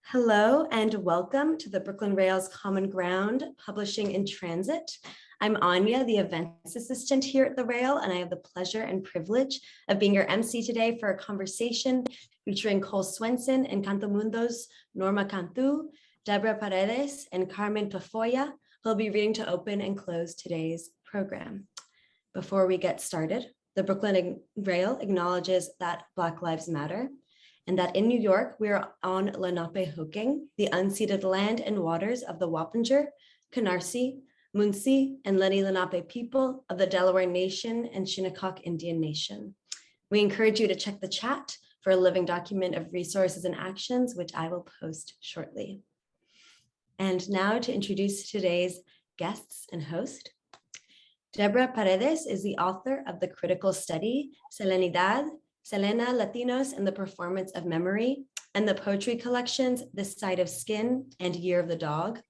Hello and welcome to the Brooklyn Rail's Common Ground Publishing in Transit. I'm Anya, the events assistant here at the Rail, and I have the pleasure and privilege of being your MC today for a conversation featuring Cole Swensen and CantoMundo's Norma Cantú, Deborah Paredez, and Carmen Tafolla, who will be reading to open and close today's program. Before we get started, the Brooklyn Rail acknowledges that Black Lives Matter, and that in New York, we are on Lenape Hoking, the unceded land and waters of the Wappinger, Canarsie, Munsee, and Lenni Lenape people of the Delaware Nation and Shinnecock Indian Nation. We encourage you to check the chat for a living document of resources and actions, which I will post shortly. And now to introduce today's guests and host. Deborah Paredez is the author of the critical study, Selenidad, Selena, Latinos, and the Performance of Memory, and the poetry collections, This Side of Skin and Year of the Dog.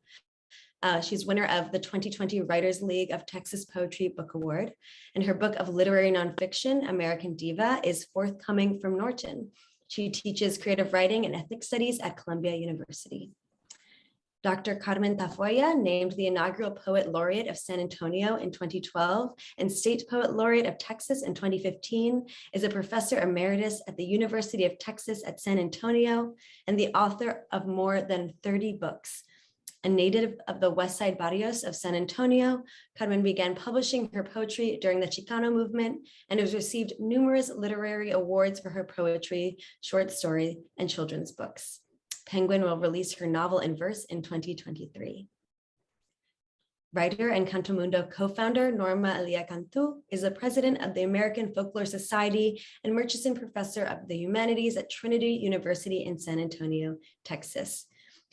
She's winner of the 2020 Writers League of Texas Poetry Book Award, and her book of literary nonfiction, American Diva, is forthcoming from Norton. She teaches creative writing and ethnic studies at Columbia University. Dr. Carmen Tafolla, named the inaugural Poet Laureate of San Antonio in 2012 and State Poet Laureate of Texas in 2015, is a professor emeritus at the University of Texas at San Antonio and the author of more than 30 books. A native of the West Side barrios of San Antonio, Carmen began publishing her poetry during the Chicano movement and has received numerous literary awards for her poetry, short story, and children's books. Penguin will release her novel in verse in 2023. Writer and CantoMundo co-founder Norma E Cantú is the president of the American Folklore Society and Murchison Professor of the Humanities at Trinity University in San Antonio, Texas.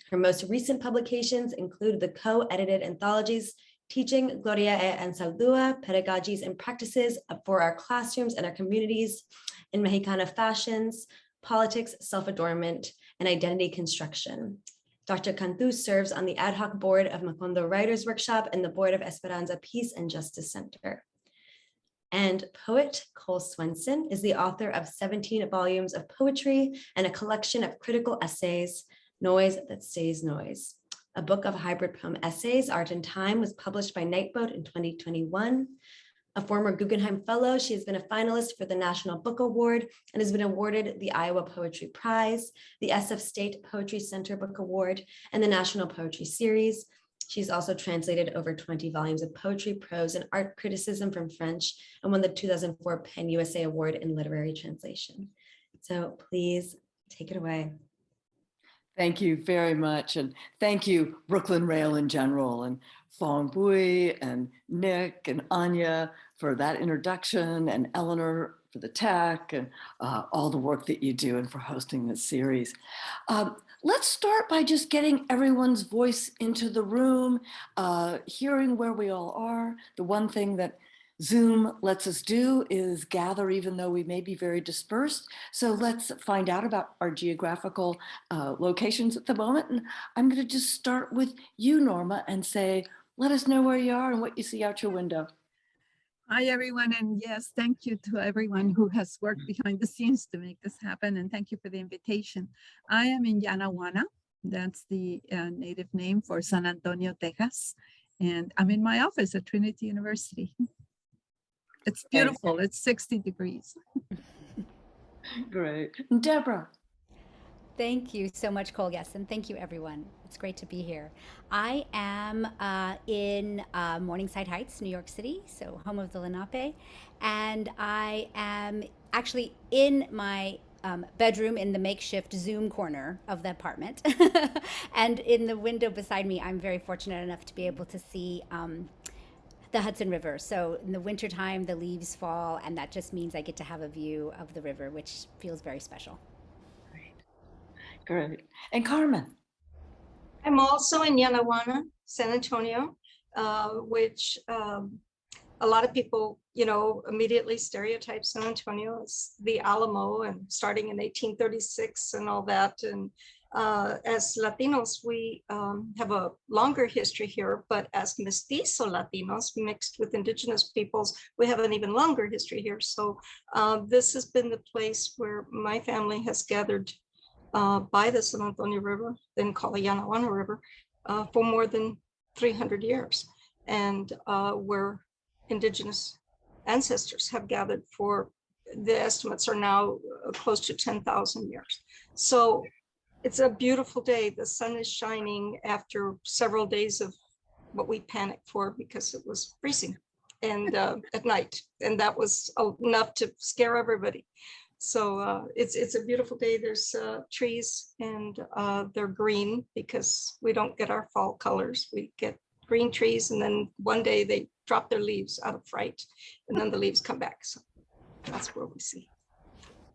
Her most recent publications include the co-edited anthologies Teaching Gloria e Ansaldúa, Pedagogies and Practices for Our Classrooms and Our Communities in Mexicana Fashions, Politics, Self-Adornment, and Identity Construction. Dr. Cantú serves on the ad hoc board of Macondo Writers Workshop and the board of Esperanza Peace and Justice Center. And poet Cole Swensen is the author of 17 volumes of poetry and a collection of critical essays, Noise That Stays Noise. A book of hybrid poem essays, Art and Time, was published by Nightboat in 2021. A former Guggenheim Fellow, she has been a finalist for the National Book Award and has been awarded the Iowa Poetry Prize, the SF State Poetry Center Book Award, and the National Poetry Series. She's also translated over 20 volumes of poetry, prose, and art criticism from French and won the 2004 PEN USA Award in Literary Translation. So please take it away. Thank you very much. And thank you, Brooklyn Rail in general, and Fong Bui and Nick and Anya for that introduction, and Eleanor for the tech and all the work that you do and for hosting this series. Let's start by just getting everyone's voice into the room, hearing where we all are. The one thing that Zoom lets us do is gather even though we may be very dispersed. So let's find out about our geographical locations at the moment. And I'm going to just start with you, Norma, and say, let us know where you are and what you see out your window. Hi, everyone. And yes, thank you to everyone who has worked behind the scenes to make this happen. And thank you for the invitation. I am in Yanaguana. That's the native name for San Antonio, Texas. And I'm in my office at Trinity University. It's beautiful. It's 60 degrees. Great. Deborah. Thank you so much, Cole. Yes, and thank you, everyone. It's great to be here. I am in Morningside Heights, New York City, so home of the Lenape, and I am actually in my bedroom in the makeshift Zoom corner of the apartment. And in the window beside me, I'm very fortunate enough to be able to see the Hudson River. So in the wintertime, the leaves fall, and that just means I get to have a view of the river, which feels very special. Great. And Carmen? I'm also in Yanaguana, San Antonio, which a lot of people, immediately stereotype San Antonio as the Alamo and starting in 1836 and all that. And as Latinos, we have a longer history here, but as mestizo Latinos mixed with indigenous peoples, we have an even longer history here. So this has been the place where my family has gathered by the San Antonio River, then called the Yanaguana River, for more than 300 years, and where indigenous ancestors have gathered for, the estimates are now close to 10,000 years. So it's a beautiful day. The sun is shining after several days of what we panicked for because it was freezing and at night, and that was enough to scare everybody. So it's a beautiful day. There's trees, and they're green because we don't get our fall colors. We get green trees, and then one day they drop their leaves out of fright, and then the leaves come back. So that's where we see.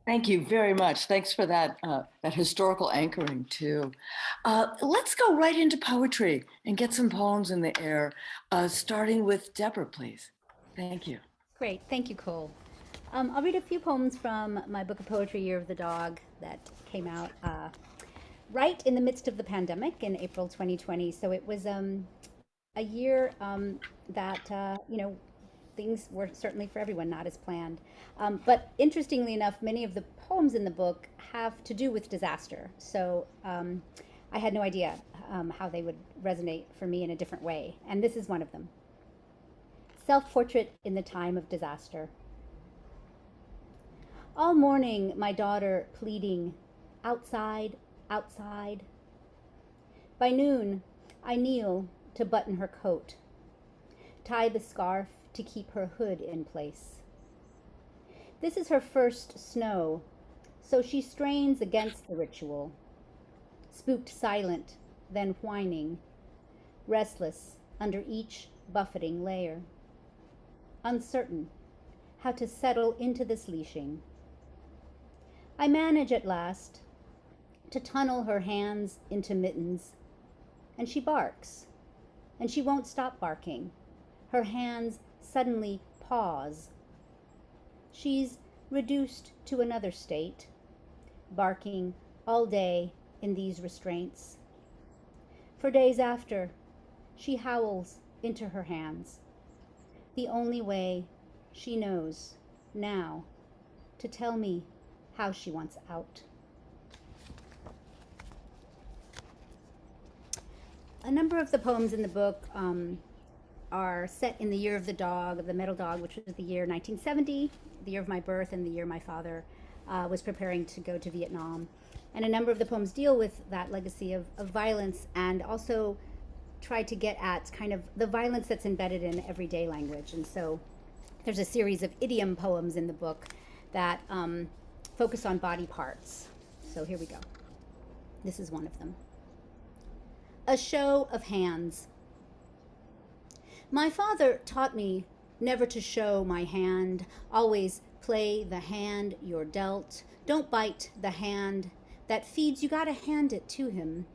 Thank you very much. Thanks for that, that historical anchoring too. Let's go right into poetry and get some poems in the air, starting with Deborah, please. Thank you. Great, thank you, Cole. I'll read a few poems from my book of poetry, Year of the Dog, that came out right in the midst of the pandemic in April 2020. So it was a year that, you know, things were certainly for everyone not as planned. But interestingly enough, many of the poems in the book have to do with disaster. So I had no idea how they would resonate for me in a different way. And this is one of them. Self-portrait in the time of disaster. All morning, my daughter pleading, outside, outside. By noon, I kneel to button her coat, tie the scarf to keep her hood in place. This is her first snow, so she strains against the ritual, spooked silent, then whining, restless under each buffeting layer, uncertain how to settle into this leashing. I manage at last to tunnel her hands into mittens, and she barks, and she won't stop barking. Her hands suddenly pause. She's reduced to another state, barking all day in these restraints. For days after, she howls into her hands, the only way she knows now to tell me how she wants out. A number of the poems in the book are set in the year of the dog, of the metal dog, which was the year 1970, the year of my birth, and the year my father was preparing to go to Vietnam. And a number of the poems deal with that legacy of violence, and also try to get at kind of the violence that's embedded in everyday language. And so there's a series of idiom poems in the book that focus on body parts. So here we go. This is one of them. A show of hands. My father taught me never to show my hand, always play the hand you're dealt. Don't bite the hand that feeds, you gotta hand it to him.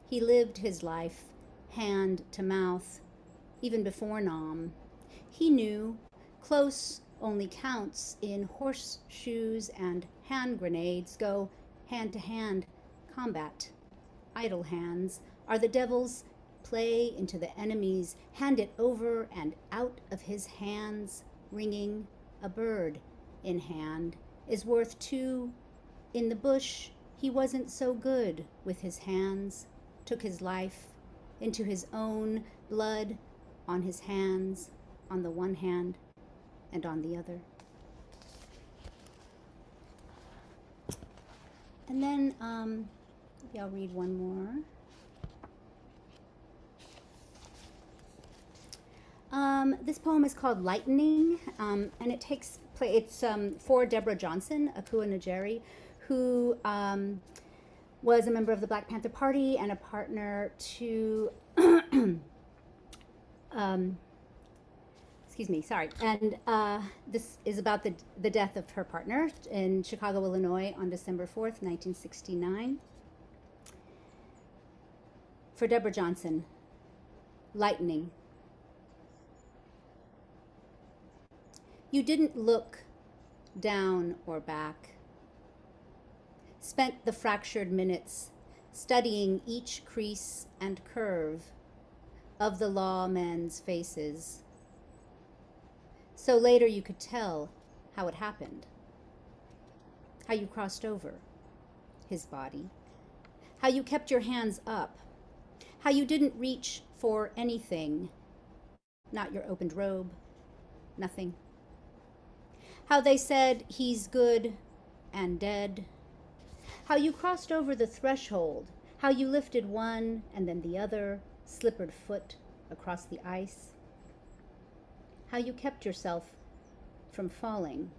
He lived his life hand to mouth, even before Nam. He knew close only counts in horseshoes, and hand grenades go hand to hand combat. Idle hands are the devil's play into the enemy's, hand it over and out of his hands, ringing. A bird in hand is worth two. In the bush, he wasn't so good with his hands, took his life into his own blood on his hands, on the one hand and on the other. And then maybe I'll read one more. This poem is called Lightning, and it takes place, it's for Deborah Johnson, a Kua Najeri, who was a member of the Black Panther Party and a partner to, excuse me, sorry. And this is about the death of her partner in Chicago, Illinois on December 4th, 1969. For Deborah Johnson, Lightning. You didn't look down or back. Spent the fractured minutes studying each crease and curve of the lawmen's faces. So later you could tell how it happened, how you crossed over his body How you kept your hands up. How you didn't reach for anything. Not your opened robe. Nothing. How they said he's good and dead. How you crossed over the threshold. How you lifted one and then the other, slippered foot across the ice. How you kept yourself from falling.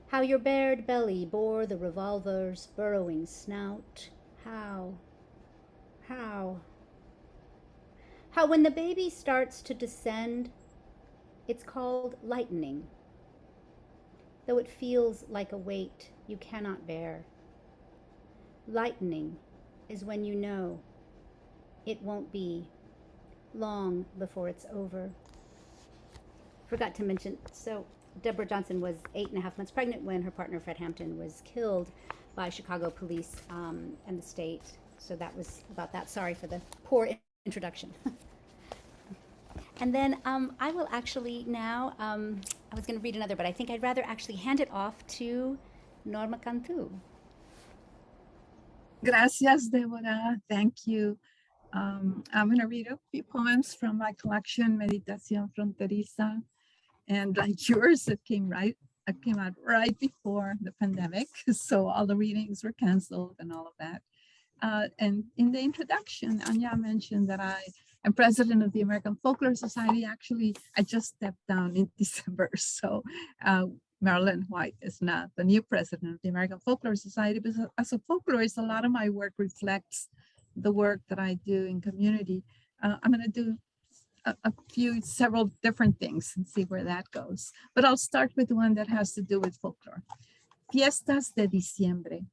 How your bared belly bore the revolver's burrowing snout. How when the baby starts to descend, it's called lightening, though it feels like a weight you cannot bear. Lightening is when you know it won't be long before it's over. Forgot to mention, so Deborah Johnson was 8.5 months pregnant when her partner Fred Hampton was killed by Chicago police and the state. So that was about that. Sorry for the poor introduction. And then I will actually now, I was going to read another, but I think I'd rather actually hand it off to Norma Cantú. Gracias, Deborah. Thank you. I'm going to read a few poems from my collection, Meditación Fronteriza. And like yours, it came out right before the pandemic. So all the readings were canceled and all of that. And in the introduction, Anya mentioned that I am president of the American Folklore Society. Actually, I just stepped down in December. So Marilyn White is not the new president of the American Folklore Society, but as a folklorist, a lot of my work reflects the work that I do in community. I'm going to do several different things and see where that goes. But I'll start with one that has to do with folklore. Fiestas de Diciembre.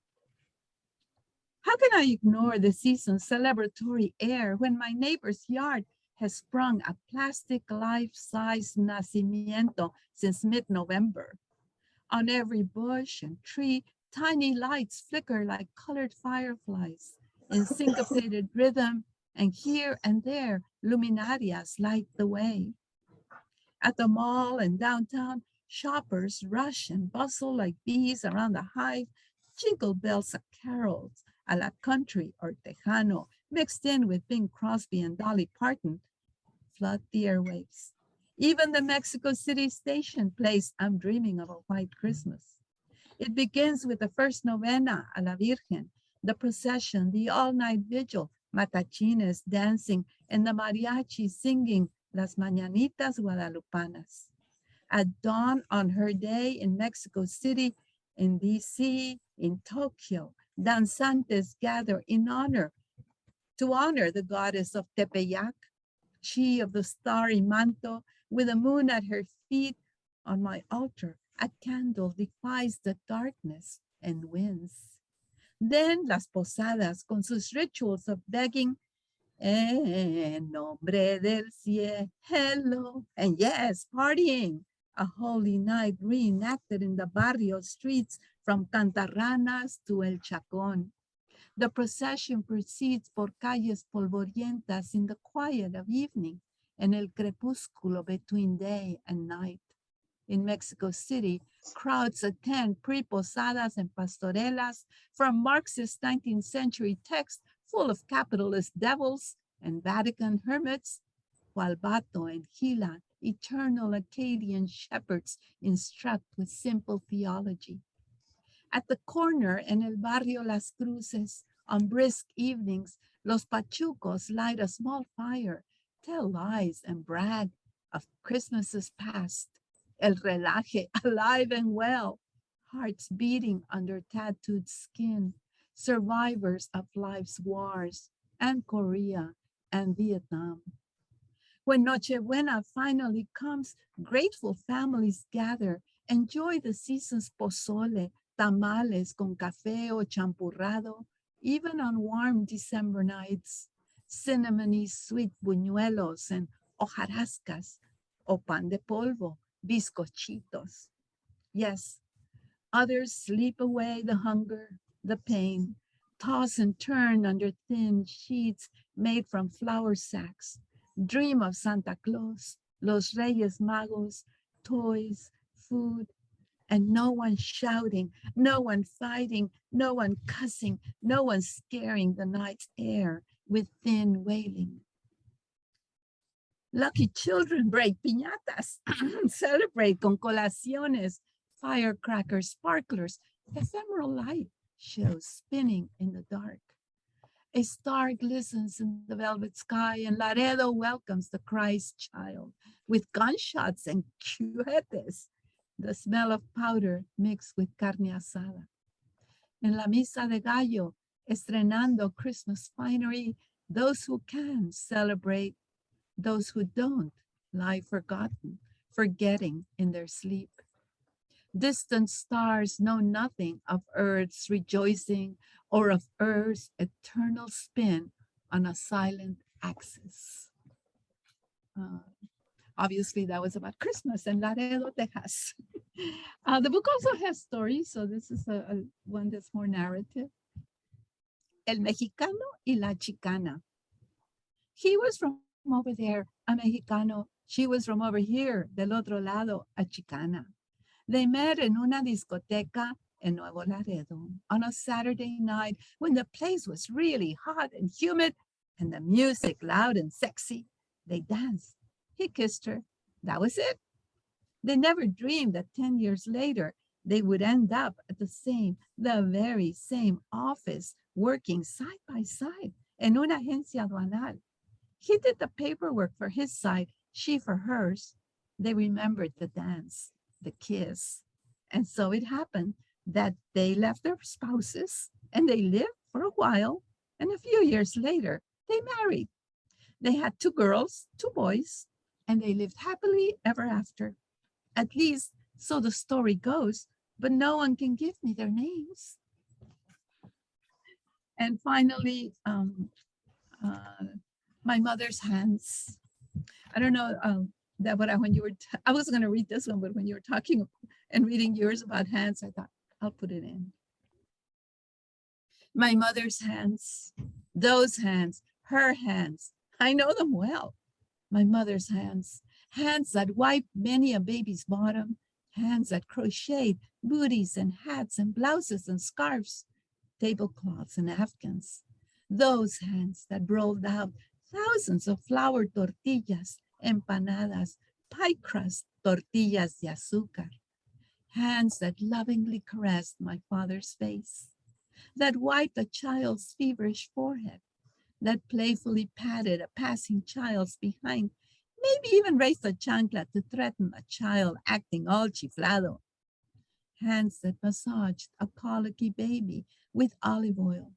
How can I ignore the season's celebratory air when my neighbor's yard has sprung a plastic life-size nacimiento since mid-November? On every bush and tree, tiny lights flicker like colored fireflies in syncopated rhythm, and here and there, luminarias light the way. At the mall and downtown, shoppers rush and bustle like bees around the hive, jingle bells of carols a la country or Tejano, mixed in with Bing Crosby and Dolly Parton, flood the airwaves. Even the Mexico City station plays I'm Dreaming of a White Christmas. It begins with the first novena a la Virgen, the procession, the all-night vigil, matachines dancing, and the mariachi singing Las Mañanitas Guadalupanas. At dawn on her day in Mexico City, in DC, in Tokyo, danzantes gather to honor the goddess of Tepeyac, she of the starry manto, with the moon at her feet. On my altar, a candle defies the darkness and wins. Then las posadas con sus rituals of begging, en nombre del cielo, and yes, partying, a holy night reenacted in the barrio streets from Cantarranas to El Chacón. The procession proceeds por calles polvorientas in the quiet of evening and el crepúsculo between day and night. In Mexico City, crowds attend pre-posadas and pastorelas from Marxist 19th century texts full of capitalist devils and Vatican hermits, while Bato and Gila, eternal Acadian shepherds, instruct with simple theology. At the corner in El Barrio Las Cruces, on brisk evenings, los pachucos light a small fire, tell lies and brag of Christmases past. El relaje, alive and well, hearts beating under tattooed skin, survivors of life's wars, and Korea and Vietnam. When Noche Buena finally comes, grateful families gather, enjoy the season's pozole, tamales con café o champurrado, even on warm December nights, cinnamony sweet buñuelos and hojarascas, o pan de polvo, bizcochitos. Yes, others sleep away the hunger, the pain, toss and turn under thin sheets made from flour sacks, dream of Santa Claus, los Reyes Magos, toys, food, and no one shouting, no one fighting, no one cussing, no one scaring the night's air with thin wailing. Lucky children break piñatas, celebrate con colaciones, firecrackers, sparklers, ephemeral light shows spinning in the dark. A star glistens in the velvet sky, and Laredo welcomes the Christ child with gunshots and cuetes, the smell of powder mixed with carne asada. En la misa de gallo, estrenando Christmas finery, those who can celebrate, those who don't lie forgotten, forgetting in their sleep. Distant stars know nothing of Earth's rejoicing or of Earth's eternal spin on a silent axis. Obviously, that was about Christmas in Laredo, Texas. The book also has stories, so this is a one that's more narrative. El Mexicano y la Chicana. He was from over there, a Mexicano. She was from over here, del otro lado, a Chicana. They met in una discoteca in Nuevo Laredo on a Saturday night when the place was really hot and humid and the music loud and sexy. They danced. He kissed her. That was it. They never dreamed that 10 years later, they would end up at the very same office, working side by side in una agencia aduanal. He did the paperwork for his side, she for hers. They remembered the dance, the kiss. And so it happened that they left their spouses and they lived for a while. And a few years later, they married. They had 2 girls, 2 boys, and they lived happily ever after. At least, so the story goes, but no one can give me their names. And finally, my mother's hands. I don't know, Deborah, when you were, I was going to read this one, but when you were talking and reading yours about hands, I thought, I'll put it in. My mother's hands, those hands, her hands, I know them well. My mother's hands, hands that wiped many a baby's bottom, hands that crocheted booties and hats and blouses and scarves, tablecloths and afghans. Those hands that rolled out thousands of flour tortillas, empanadas, pie crust, tortillas de azúcar. Hands that lovingly caressed my father's face, that wiped a child's feverish forehead, that playfully patted a passing child's behind, maybe even raised a chancla to threaten a child acting all chiflado. Hands that massaged a colicky baby with olive oil.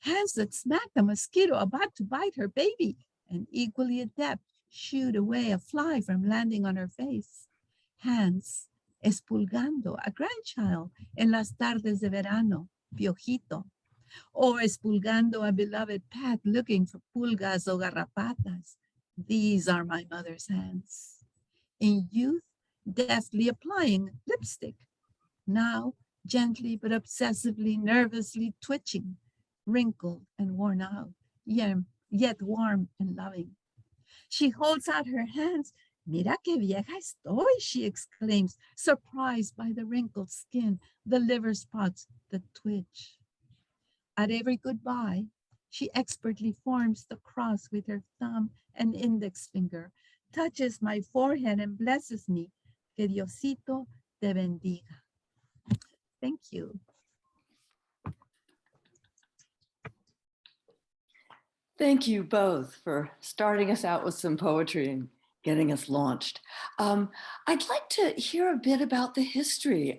Hands that smacked a mosquito about to bite her baby and equally adept shooed away a fly from landing on her face. Hands expulgando a grandchild en las tardes de verano, piojito, or expulgando a beloved pet looking for pulgas o garrapatas. These are my mother's hands. In youth, deftly applying lipstick. Now, gently but obsessively, nervously twitching, wrinkled and worn out, yet warm and loving. She holds out her hands. Mira que vieja estoy, she exclaims, surprised by the wrinkled skin, the liver spots, the twitch. At every goodbye, she expertly forms the cross with her thumb and index finger, touches my forehead and blesses me. Que Diosito te bendiga. Thank you. Thank you both for starting us out with some poetry and getting us launched. I'd like to hear a bit about the history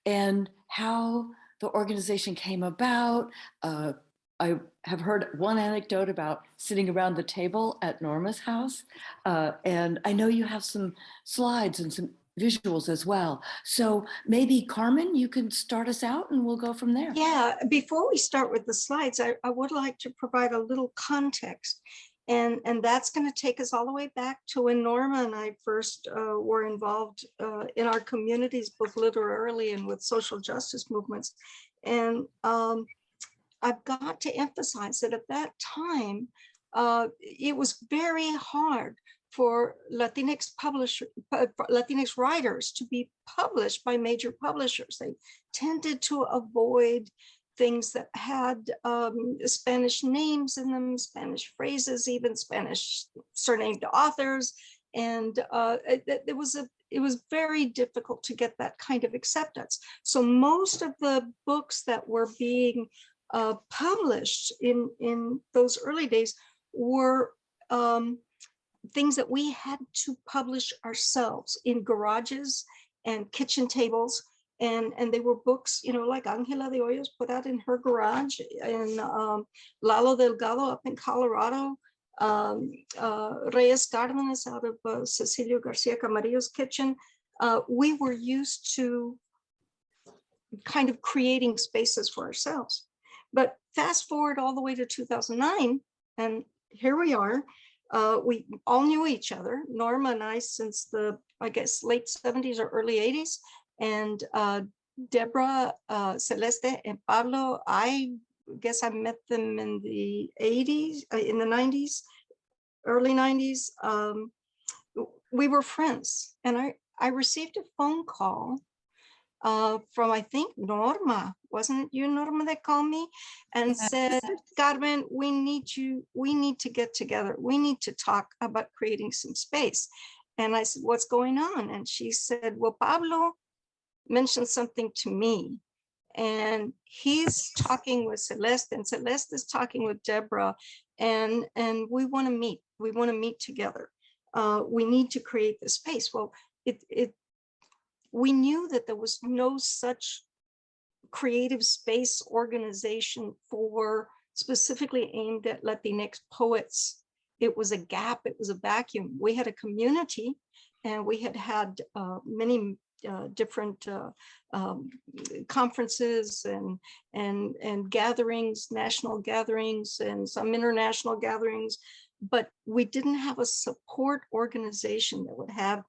and how the organization came about. I have heard one anecdote about sitting around the table at Norma's house, and I know you have some slides and some visuals as well. So maybe Carmen, you can start us out and we'll go from there. Yeah, before we start with the slides, I would like to provide a little context. And that's going to take us all the way back to when Norma and I first were involved in our communities, both literarily and with social justice movements. And I've got to emphasize that at that time, it was very hard for Latinx writers to be published by major publishers. They tended to avoid things that had Spanish names in them, Spanish phrases, even Spanish surnamed authors. And it was very difficult to get that kind of acceptance. So most of the books that were being published in those early days were things that we had to publish ourselves in garages and kitchen tables. And they were books, you know, like Angela de Hoyos put out in her garage, and Lalo Delgado up in Colorado, Reyes Cárdenas out of Cecilio Garcia Camarillo's kitchen. We were used to kind of creating spaces for ourselves. But fast forward all the way to 2009, and here we are. We all knew each other, Norma and I, since the, I guess, late 70s or early 80s. And Deborah, Celeste, and Pablo, I guess I met them in the 80s, in the 90s, early 90s. We were friends. And I received a phone call from, I think, Norma. Wasn't it you, Norma, that called me and said, Carmen, we need to get together. We need to talk about creating some space. And I said, what's going on? And she said, well, Pablo mentioned something to me, and he's talking with Celeste, and Celeste is talking with Deborah, and we want to meet. We want to meet together. We need to create this space. Well, we knew that there was no such creative space organization for specifically aimed at Latinx poets. It was a gap. It was a vacuum. We had a community, and we had many different conferences and gatherings, national gatherings, and some international gatherings, but we didn't have a support organization that would have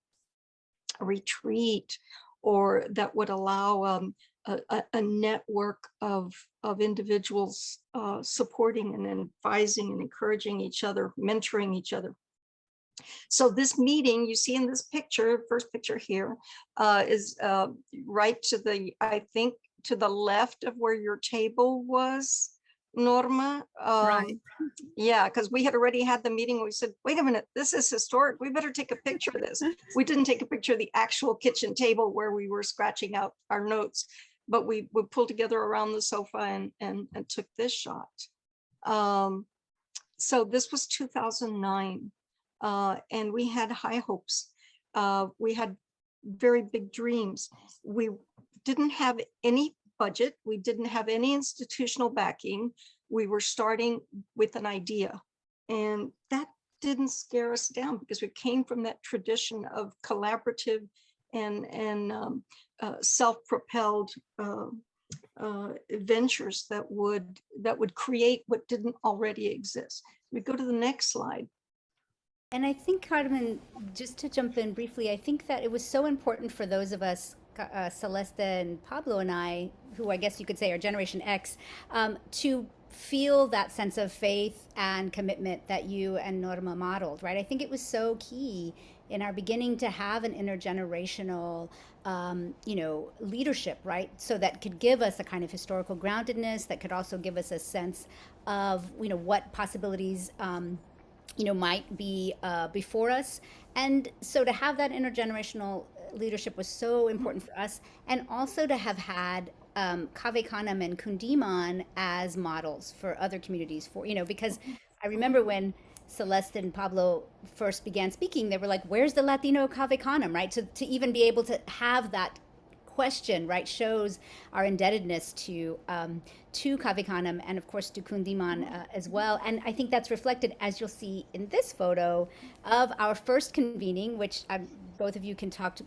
a retreat or that would allow a network of individuals supporting and advising and encouraging each other, mentoring each other. So this meeting you see in this picture, first picture here, is right to the, I think, to the left of where your table was, Norma. Right. Yeah, because we had already had the meeting. We said, wait a minute, this is historic. We better take a picture of this. We didn't take a picture of the actual kitchen table where we were scratching out our notes, but we pulled together around the sofa and took this shot. So this was 2009. And we had high hopes. We had very big dreams. We didn't have any budget. We didn't have any institutional backing. We were starting with an idea. And that didn't scare us down because we came from that tradition of collaborative and self-propelled ventures that would create what didn't already exist. We go to the next slide. And I think, Carmen, just to jump in briefly, I think that it was so important for those of us, Celeste and Pablo and I, who I guess you could say are Generation X, to feel that sense of faith and commitment that you and Norma modeled, right? I think it was so key in our beginning to have an intergenerational, leadership, right? So that could give us a kind of historical groundedness, that could also give us a sense of, what possibilities might be before us. And so to have that intergenerational leadership was so important for us, and also to have had Cave Canem and Kundiman as models for other communities, because I remember when Celeste and Pablo first began speaking, they were like, where's the Latino Cave Canem, right? To even be able to have that question, right, shows our indebtedness to Cave Canem and of course to Kundiman as well. And I think that's reflected, as you'll see in this photo, of our first convening, which both of you can talk to,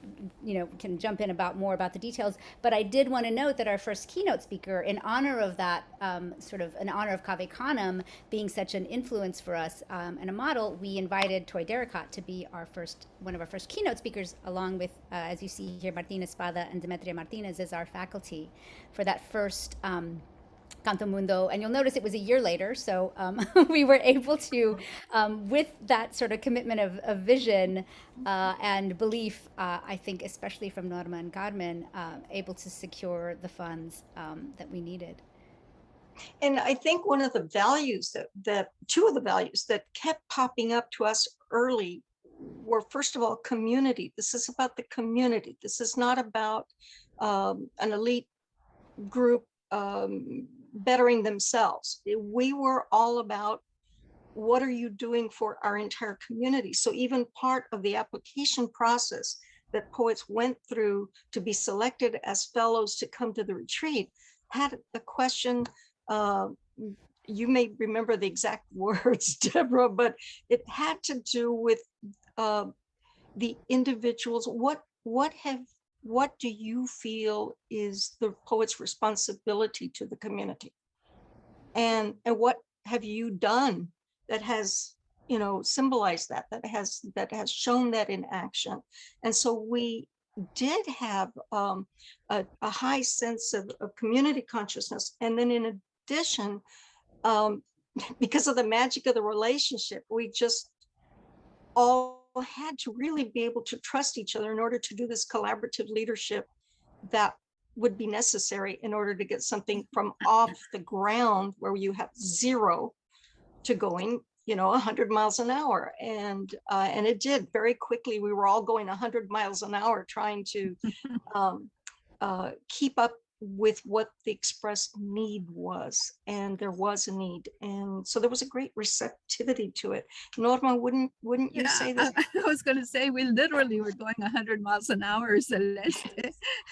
can jump in more about the details. But I did want to note that our first keynote speaker, in honor of that, in honor of Cave Canem being such an influence for us and a model, we invited Toy Derricotte to be one of our first keynote speakers, along with, as you see here, Martina Espada and Demetria Martinez as our faculty for that first CantoMundo, and you'll notice it was a year later. So we were able to, with that sort of commitment of vision and belief, I think, especially from Norma and Carmen, able to secure the funds that we needed. And I think one of the values two of the values that kept popping up to us early were, first of all, community. This is about the community. This is not about an elite group bettering themselves. We were all about, what are you doing for our entire community? So even part of the application process that poets went through to be selected as fellows to come to the retreat had a question. You may remember the exact words, Deborah, but it had to do with the individuals. What do you feel is the poet's responsibility to the community? And what have you done that has, symbolized that has shown that in action? And so we did have a high sense of community consciousness. And then in addition, because of the magic of the relationship, we just all had to really be able to trust each other in order to do this collaborative leadership that would be necessary in order to get something from off the ground where you have 0 to going 100 miles an hour. And it did very quickly. We were all going 100 miles an hour trying to keep up with what the expressed need was. And there was a need. And so there was a great receptivity to it. Norma, wouldn't you say that? I was going to say, we literally were going 100 miles an hour, Celeste,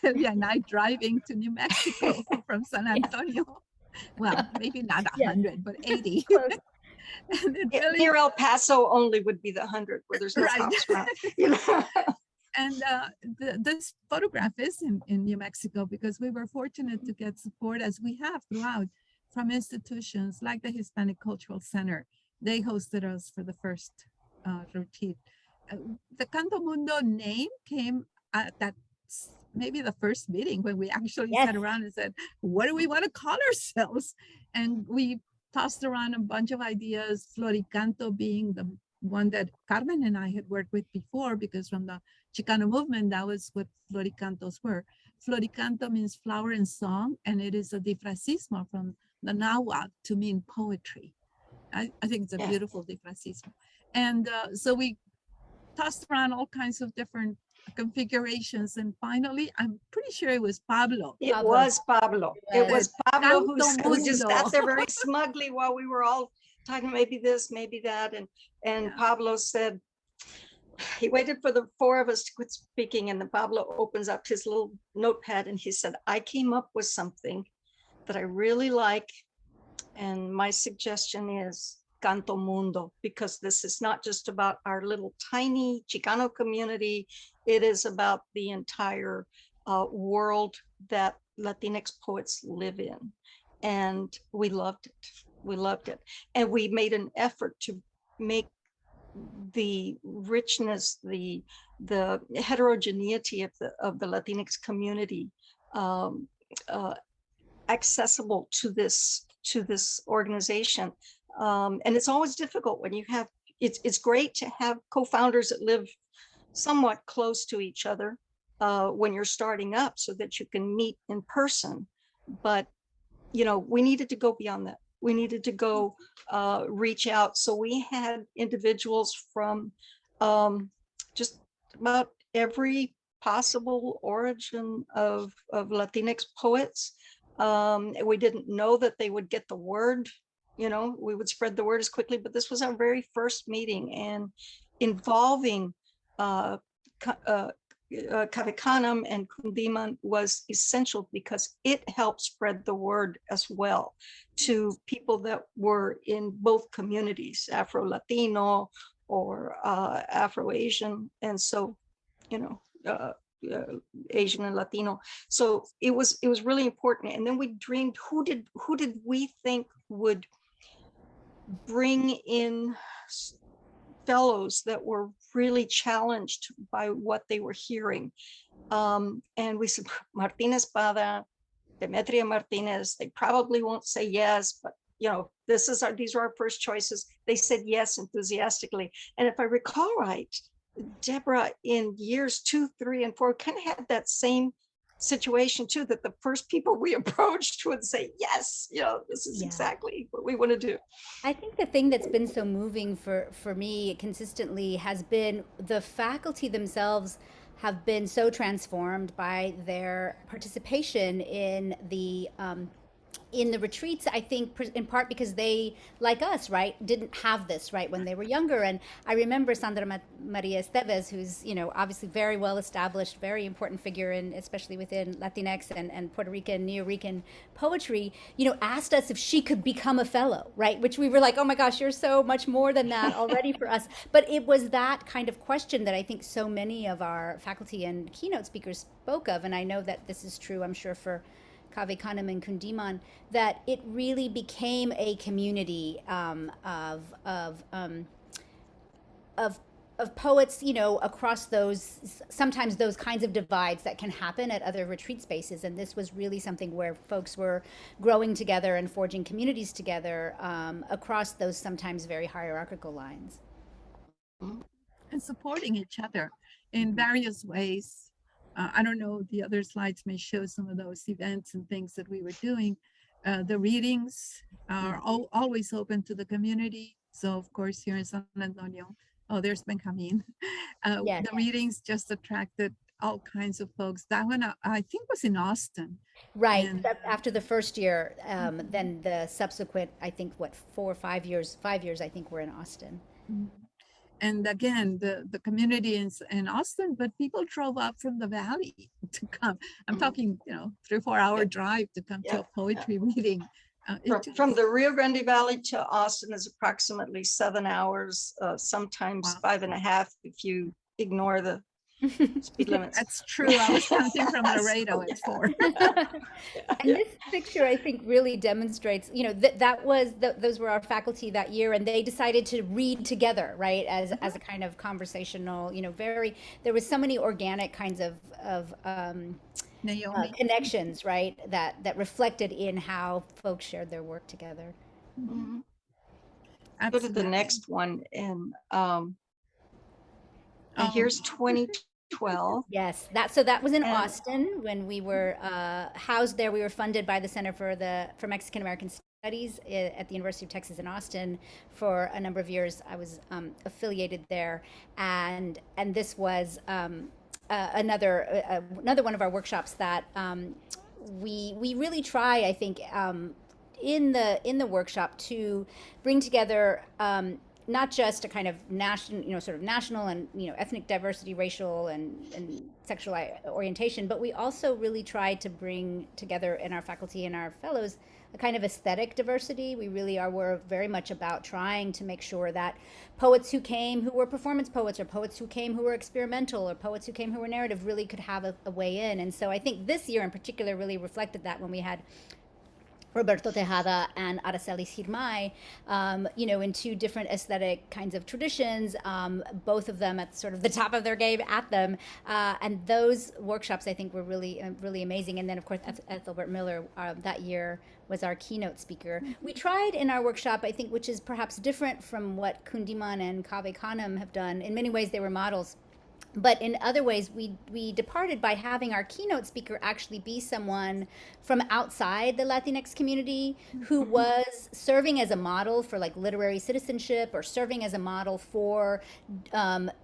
and I driving to New Mexico from San Antonio. Well, maybe not 100, but 80. Really, near El Paso only would be the 100 where there's no cops around. And this photograph is in New Mexico because we were fortunate to get support, as we have throughout, from institutions like the Hispanic Cultural Center. They hosted us for the first retreat. The CantoMundo name came at that, maybe the first meeting, when we actually sat around and said, what do we want to call ourselves? And we tossed around a bunch of ideas, Floricanto being the one that Carmen and I had worked with before, because from the Chicano movement, that was what Floricantos were. Floricanto means flower and song, and it is a difracismo from the Nahuatl to mean poetry. I think it's a beautiful difracismo. And so we tossed around all kinds of different configurations, and finally, I'm pretty sure it was Pablo. It was Pablo who just sat there very smugly while we were all talking, maybe this, maybe that, and Pablo said, he waited for the 4 of us to quit speaking, and then Pablo opens up his little notepad and he said, I came up with something that I really like, and my suggestion is CantoMundo, because this is not just about our little tiny Chicano community, it is about the entire world that Latinx poets live in. And we loved it. And we made an effort to make the richness, the heterogeneity of the Latinx community accessible to this organization. And it's always difficult when you have, it's great to have co-founders that live somewhat close to each other when you're starting up so that you can meet in person. But, we needed to go beyond that. We needed to go reach out. So we had individuals from just about every possible origin of Latinx poets. We didn't know that they would get the word, we would spread the word as quickly, but this was our very first meeting, and involving Kavikanam and Kundiman was essential because it helped spread the word as well to people that were in both communities, Afro-Latino or Afro-Asian, and so, Asian and Latino. So it was really important. And then we dreamed, who did we think would bring in fellows that were really challenged by what they were hearing. And we said, Martin Espada, Demetria Martinez, they probably won't say yes, but you know, these are our first choices. They said yes enthusiastically. And if I recall right, Deborah in years 2, 3, and 4 kind of had that same situation too, that the first people we approached would say, yes, this is exactly what we want to do. I think the thing that's been so moving for me consistently has been the faculty themselves have been so transformed by their participation in the retreats, I think in part because they, like us, right, didn't have this, right, when they were younger. And I remember Sandra Maria Esteves, who's, obviously very well established, very important figure especially within Latinx and Puerto Rican, Neo-Rican poetry, asked us if she could become a fellow, right, which we were like, oh my gosh, you're so much more than that already for us. But it was that kind of question that I think so many of our faculty and keynote speakers spoke of. And I know that this is true, I'm sure, for Kave Khanum and Kundiman, that it really became a community of poets, across sometimes those kinds of divides that can happen at other retreat spaces. And this was really something where folks were growing together and forging communities together across those sometimes very hierarchical lines. And supporting each other in various ways. I don't know, the other slides may show some of those events and things that we were doing. The readings are always open to the community. So of course, here in San Antonio, there's Benjamin. The readings just attracted all kinds of folks. That one, I think, was in Austin. Right. And after the first year, then the subsequent, I think, 4 or 5 years, I think, were in Austin. Mm-hmm. And again, the community in Austin, but people drove up from the valley to come. I'm talking, 3 or 4 hour drive to come to a poetry reading. From the Rio Grande Valley to Austin is approximately 7 hours, sometimes 5.5 if you ignore the speed limits. That's true. I was counting from Laredo at 4. And this picture, I think, really demonstrates, those were our faculty that year, and they decided to read together, right, as a kind of conversational, there was so many organic kinds of connections, right, that reflected in how folks shared their work together. Mm-hmm. Go to the next one, and here's 2012. Yes, that was in Austin when we were housed there. We were funded by the Center for Mexican American Studies at the University of Texas in Austin for a number of years. I was affiliated there, and this was another one of our workshops that we really try, I think, in the workshop to bring together not just a kind of national, sort of national and ethnic diversity, racial and sexual orientation, but we also really try to bring together in our faculty and our fellows a kind of aesthetic diversity. We're very much about trying to make sure that poets who came who were performance poets, or poets who came who were experimental, or poets who came who were narrative really could have a way in. And so I think this year in particular really reflected that when we had Roberto Tejada and Araceli Girmay, in 2 different aesthetic kinds of traditions, both of them at sort of the top of their game at them. And those workshops, I think, were really, really amazing. And then, of course, Ethelbert Miller that year was our keynote speaker. We tried in our workshop, I think, which is perhaps different from what Kundiman and Kave Khanum have done. In many ways, they were models. But in other ways, we departed by having our keynote speaker actually be someone from outside the Latinx community who was serving as a model for like literary citizenship, or serving as a model for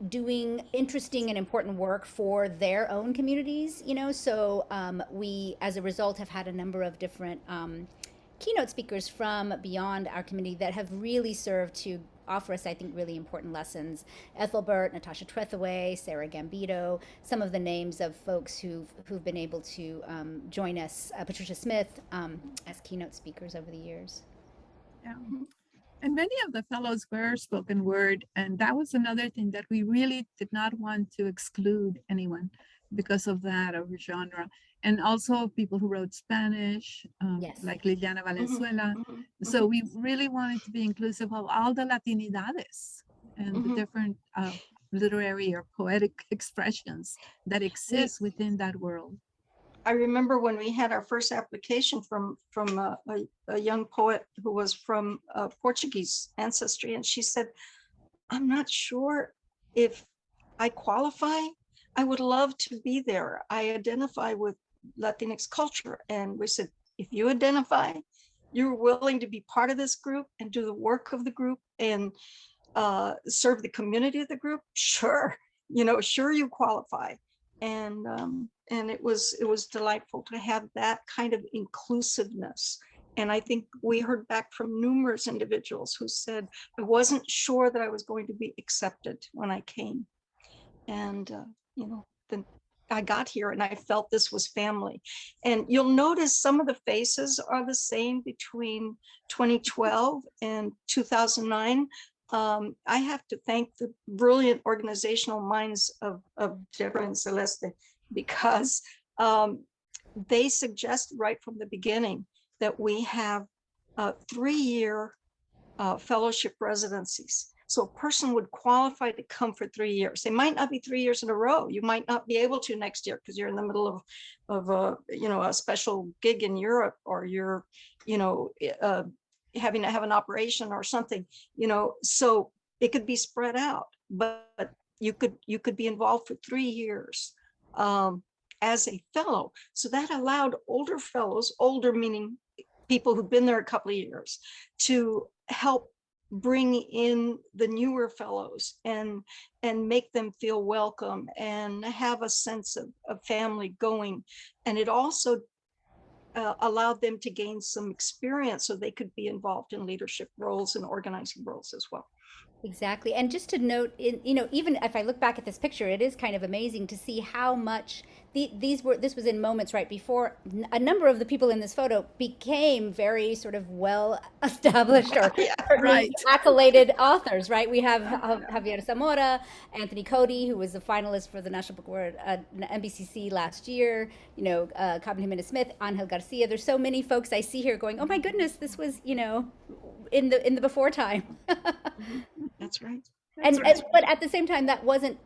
doing interesting and important work for their own communities, So we, as a result, have had a number of different keynote speakers from beyond our community that have really served to offer us, I think, really important lessons. Ethelbert, Natasha Trethewey, Sarah Gambito, some of the names of folks who've been able to join us, Patricia Smith, as keynote speakers over the years. Yeah. And many of the fellows were spoken word, and that was another thing that we really did not want to exclude anyone because of that, of genre. And also people who wrote Spanish, like Liliana Valenzuela. So we really wanted to be inclusive of all the Latinidades and the different literary or poetic expressions that exist within that world. I remember when we had our first application from a young poet who was from Portuguese ancestry, and she said, I'm not sure if I qualify. I would love to be there. I identify with Latinx culture. And we said, if you identify, you're willing to be part of this group and do the work of the group and serve the community of the group, sure, sure you qualify. And it was delightful to have that kind of inclusiveness. And I think we heard back from numerous individuals who said, I wasn't sure that I was going to be accepted when I came. And, then I got here and I felt this was family. And you'll notice some of the faces are the same between 2012 and 2009. I have to thank the brilliant organizational minds of Deborah and Celeste, because they suggested right from the beginning that we have 3-year fellowship residencies. So a person would qualify to come for 3 years. They might not be 3 years in a row. You might not be able to next year because you're in the middle of a special gig in Europe, or you're, having to have an operation or something, so it could be spread out, but you could be involved for 3 years as a fellow. So that allowed older fellows, older meaning people who've been there a couple of years, to help bring in the newer fellows and make them feel welcome and have a sense of family going. And it also allowed them to gain some experience so they could be involved in leadership roles and organizing roles as well. Exactly. And just to note, even if I look back at this picture, it is kind of amazing to see how much this was in moments right before a number of the people in this photo became very sort of well established or right. accoladed authors, right? We have Javier Zamora, Anthony Cody, who was a finalist for the National Book Award at NBCC last year, Carmen Jimenez Smith, Angel Garcia. There's so many folks I see here going, oh my goodness, this was, in the before time. That's right. But at the same time, that wasn't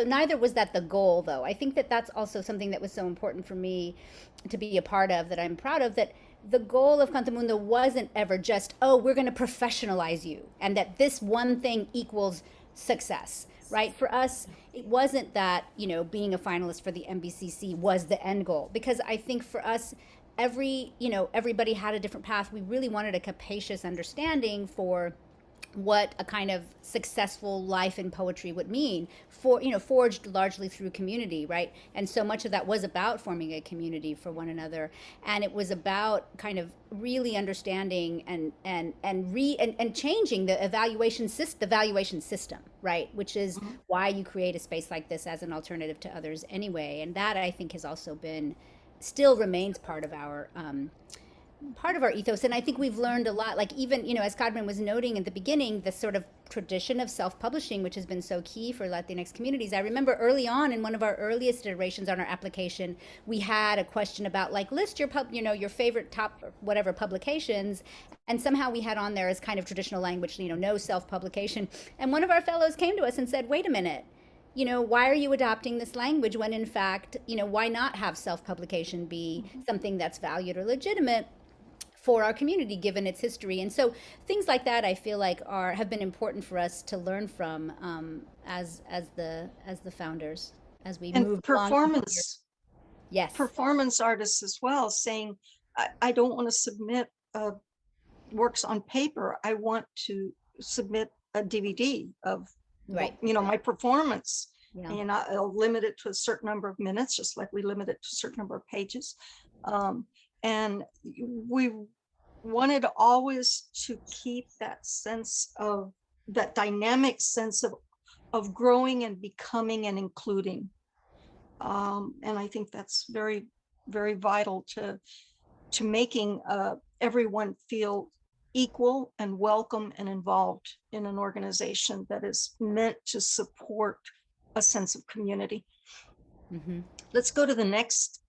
neither was that the goal, though. I think that that's also something that was so important for me to be a part of, that I'm proud of, that the goal of CantoMundo wasn't ever just, oh, we're going to professionalize you, and that this one thing equals success, right? For us, it wasn't that, being a finalist for the NBCC was the end goal, because I think for us, everybody had a different path. We really wanted a capacious understanding for what a kind of successful life in poetry would mean, forged largely through community, right? And so much of that was about forming a community for one another, and it was about kind of really understanding and changing the evaluation system, right? Which is why you create a space like this as an alternative to others anyway. And that, I think, has also still remains part of our ethos. And I think we've learned a lot, like even, as Carmen was noting at the beginning, the sort of tradition of self-publishing, which has been so key for Latinx communities. I remember early on in one of our earliest iterations on our application, we had a question about list your your favorite top whatever publications. And somehow we had on there as kind of traditional language, no self-publication. And one of our fellows came to us and said, wait a minute, why are you adopting this language when in fact, why not have self-publication be something that's valued or legitimate for our community, given its history? And so things like that, I feel like have been important for us to learn from as the founders, as we move performance. Yes. Performance artists as well, saying, I don't want to submit works on paper. I want to submit a DVD of my performance. Yeah. And I'll limit it to a certain number of minutes, just like we limit it to a certain number of pages. And we wanted always to keep that sense of that dynamic sense of growing and becoming and including. And I think that's very, very vital to making everyone feel equal and welcome and involved in an organization that is meant to support a sense of community. Mm-hmm. Let's go to the next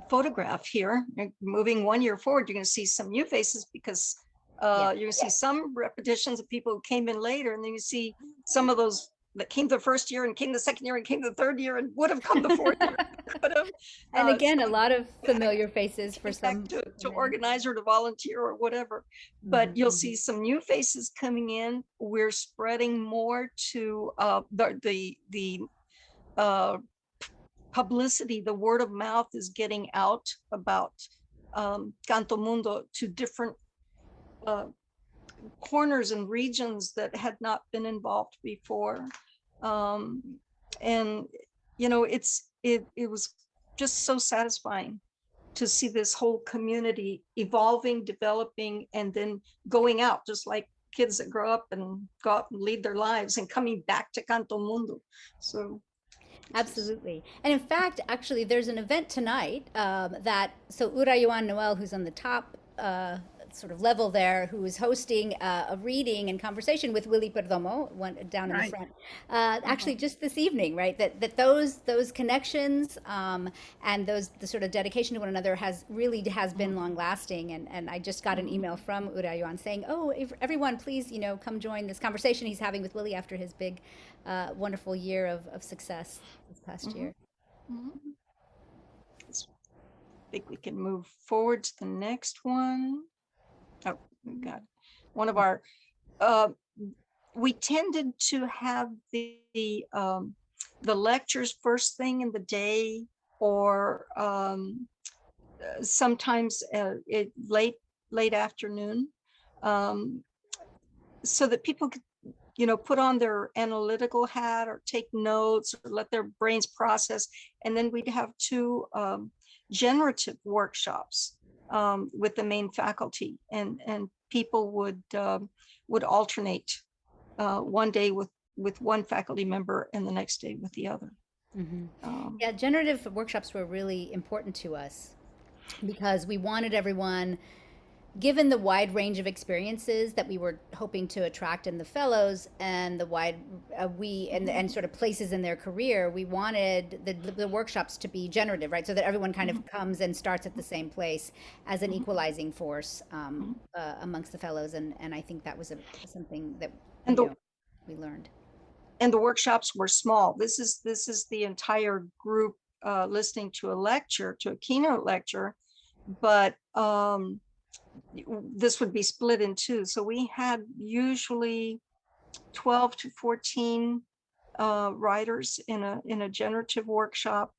photograph here. Moving 1 year forward, you're going to see some new faces because you're going to see some repetitions of people who came in later, and then you see some of those that came the first year and came the second year and came the third year and would have come the fourth year. Could have. And again, So a lot of familiar faces for back some. to organize or to volunteer or whatever. But you'll see some new faces coming in. We're spreading more to the publicity. The word of mouth is getting out about CantoMundo to different corners and regions that had not been involved before. And you know, it was just so satisfying to see this whole community evolving, developing, and then going out, just like kids that grow up and go out and lead their lives and coming back to CantoMundo. So Absolutely. And in fact, actually, there's an event tonight so Ura Yuan Noel, who's on the top sort of level there, who is hosting a reading and conversation with Willie Perdomo, one down in the front, actually just this evening, right? That those connections and the sort of dedication to one another has been long lasting. And I just got an email from Ura Yuan saying, oh, everyone, please, come join this conversation he's having with Willie after his big, wonderful year of success this past year. I think we can move forward to the next one. Oh, God. One of our, we tended to have the lectures first thing in the day, or sometimes late afternoon, so that people could, put on their analytical hat or take notes or let their brains process. And then we'd have two generative workshops with the main faculty, and people would alternate one day with one faculty member and the next day with the other. Yeah, generative workshops were really important to us because we wanted everyone, given the wide range of experiences that we were hoping to attract in the fellows and the wide and sort of places in their career, we wanted the workshops to be generative, right? So that everyone kind of comes and starts at the same place as an equalizing force amongst the fellows. And I think that was something that we learned. And the workshops were small. This is the entire group listening to a keynote lecture, but this would be split in two. So we had usually 12 to 14 writers in a generative workshop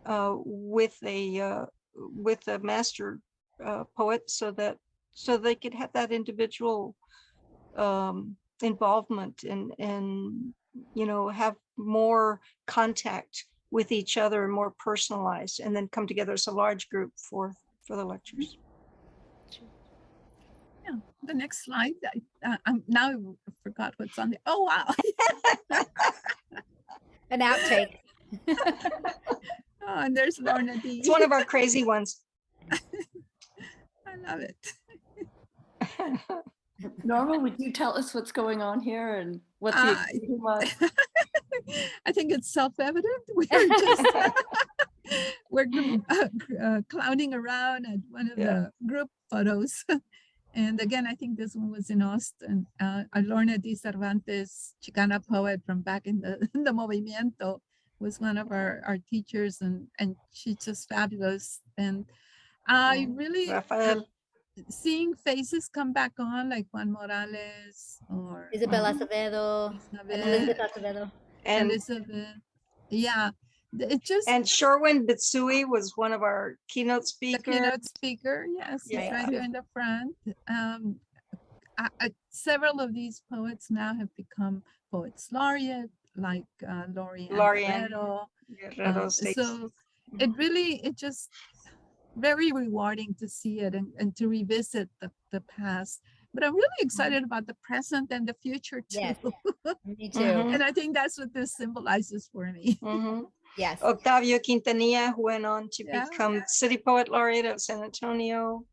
with a master poet, so they could have that individual involvement and have more contact with each other and more personalized, and then come together as a large group for the lectures. Yeah, the next slide. I'm now I forgot what's on there. Oh wow! An outtake. Oh, and there's Lorna D. It's one of our crazy ones. I love it. Norma, would you tell us what's going on here and what the occasion was? I think it's self-evident. We're clowning around at one of the group photos. And again, I think this one was in Austin. Lorna D. Cervantes, Chicana poet from back in the Movimiento, was one of our teachers, and she's just fabulous. And I really seeing faces come back on, like Juan Morales or Isabel Acevedo, Elizabeth Acevedo, and Elizabeth. Yeah, it just. And Sherwin Bitsui was one of our keynote speakers. The keynote speaker, yes, he's right there in the front. Several of these poets now have become poets laureate, like Lori Guerrero. So it just very rewarding to see it and to revisit the past. But I'm really excited about the present and the future too. Yes, me too. And I think that's what this symbolizes for me. Yes. Octavio Quintanilla, who went on to become City Poet Laureate of San Antonio.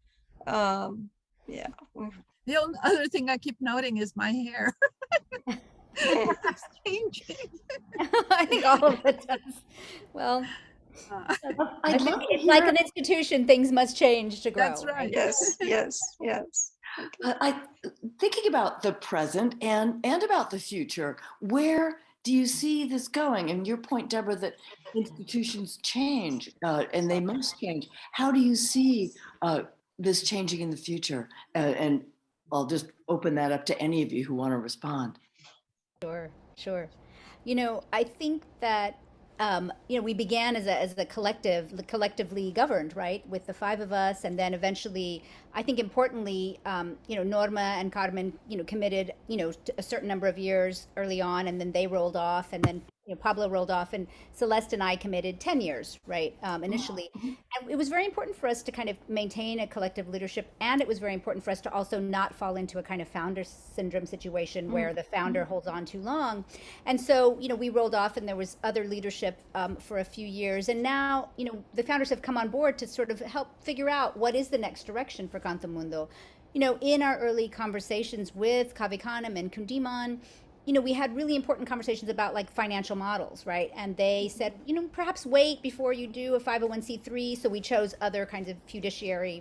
The only other thing I keep noting is my hair. It's changing. I think all of it does. Well, I think it's like an institution, things must change to grow. That's right. Yes. Thinking about the present and about the future, where do you see this going? And your point, Deborah, that institutions change and they must change. How do you see this changing in the future? And I'll just open that up to any of you who want to respond. Sure, sure. I think that we began as a collective, collectively governed, right, with the five of us, and then eventually, I think importantly, Norma and Carmen, committed, to a certain number of years early on, and then they rolled off, and then Pablo rolled off, and Celeste and I committed 10 years, right, initially. And it was very important for us to kind of maintain a collective leadership, and it was very important for us to also not fall into a kind of founder syndrome situation where the founder holds on too long. And so, we rolled off, and there was other leadership for a few years. And now, the founders have come on board to sort of help figure out what is the next direction for CantoMundo. In our early conversations with Kavikanam and Kundiman, we had really important conversations about like financial models, right? And they said, perhaps wait before you do a 501c3. So we chose other kinds of fiduciary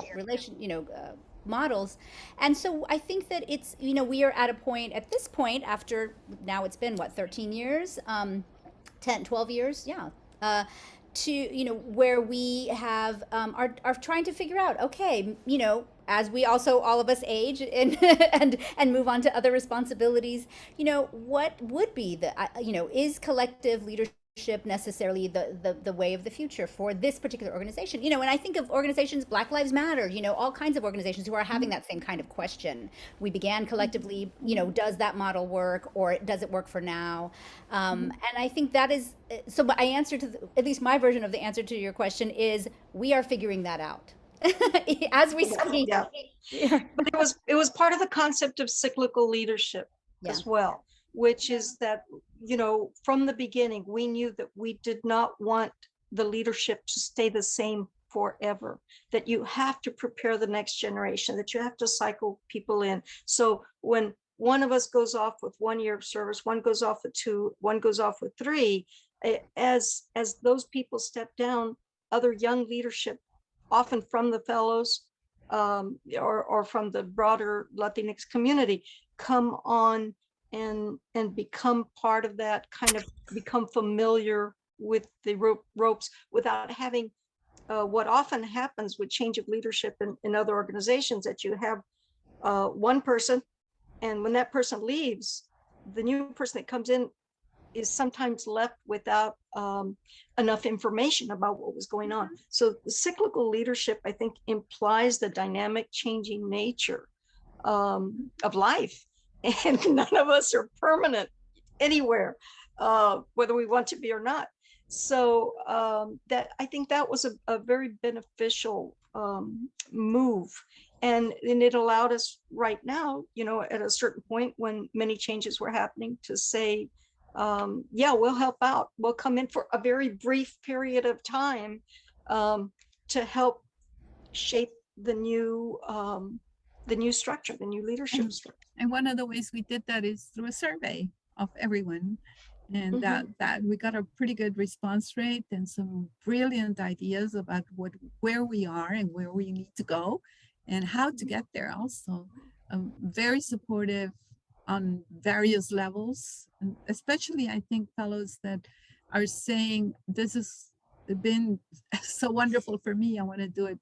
models. And so I think that it's, we are at a point at this point after now it's been 13 years, 10, 12 years. Yeah. To, where we have, are trying to figure out, okay, as we also all of us age and and move on to other responsibilities, what would be the, is collective leadership necessarily the way of the future for this particular organization? And I think of organizations, Black Lives Matter, all kinds of organizations who are having that same kind of question. We began collectively, does that model work, or does it work for now? And I think that is, so my answer to, at least my version of the answer to your question is, we are figuring that out. As we speak. Yeah. But it was part of the concept of cyclical leadership as well, which is that, from the beginning, we knew that we did not want the leadership to stay the same forever, that you have to prepare the next generation, that you have to cycle people in. So when one of us goes off with 1 year of service, one goes off with 2, one goes off with 3, as those people step down, other young leadership, often from the fellows or from the broader Latinx community, come on and become part of that, kind of become familiar with the ropes without having what often happens with change of leadership in other organizations, that you have one person, and when that person leaves, the new person that comes in is sometimes left without enough information about what was going on. So the cyclical leadership, I think, implies the dynamic changing nature of life. And none of us are permanent anywhere, whether we want to be or not. So that, I think that was a very beneficial move. And it allowed us right now, at a certain point when many changes were happening, to say, yeah, we'll help out. We'll come in for a very brief period of time to help shape the new structure, the new leadership structure. And one of the ways we did that is through a survey of everyone. And that we got a pretty good response rate and some brilliant ideas about where we are and where we need to go and how to get there also. Very supportive on various levels, and especially I think fellows that are saying, this has been so wonderful for me, I want to do it,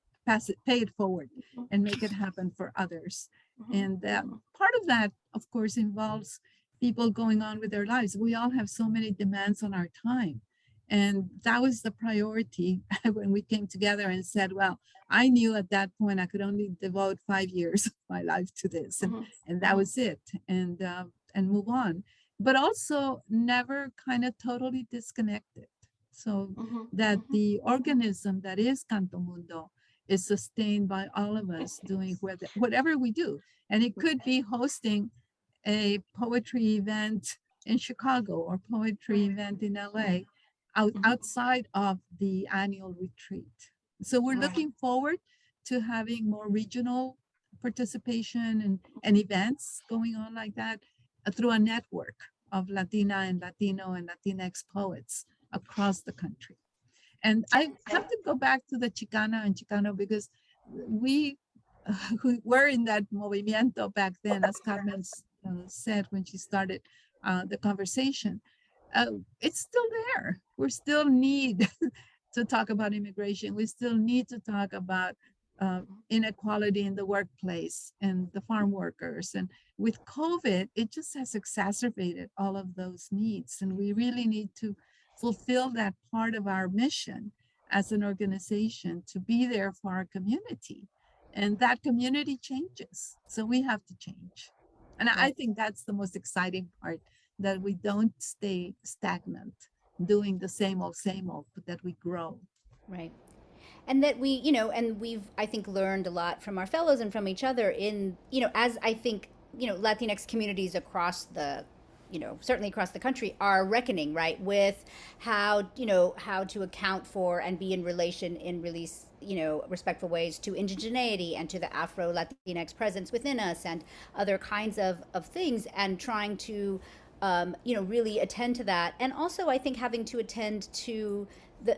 pay it forward and make it happen for others. And part of that, of course, involves people going on with their lives. We all have so many demands on our time. And that was the priority when we came together and said, well, I knew at that point I could only devote 5 years of my life to this. And that was it. And move on. But also never kind of totally disconnected. So that the organism that is CantoMundo is sustained by all of us doing whatever we do. And it could be hosting a poetry event in Chicago or poetry event in LA outside of the annual retreat. So we're looking forward to having more regional participation and events going on like that through a network of Latina and Latino and Latinx poets across the country. And I have to go back to the Chicana and Chicano because we were in that movimiento back then, as Carmen said when she started the conversation. it's still there. We still need to talk about immigration. We still need to talk about inequality in the workplace and the farm workers. And with COVID, it just has exacerbated all of those needs. And we really need to fulfill that part of our mission as an organization, to be there for our community. And that community changes. So we have to change. And I think that's the most exciting part, that we don't stay stagnant doing the same old, but that we grow. Right. And that we, you know, and we've, I think, learned a lot from our fellows and from each other in, you know, as I think, you know, Latinx communities across the, you know, certainly across the country are reckoning, right, with how, you know, how to account for and be in relation in really, you know, respectful ways to indigeneity and to the Afro-Latinx presence within us and other kinds of things, and trying to, you know, really attend to that. And also, I think, having to attend to the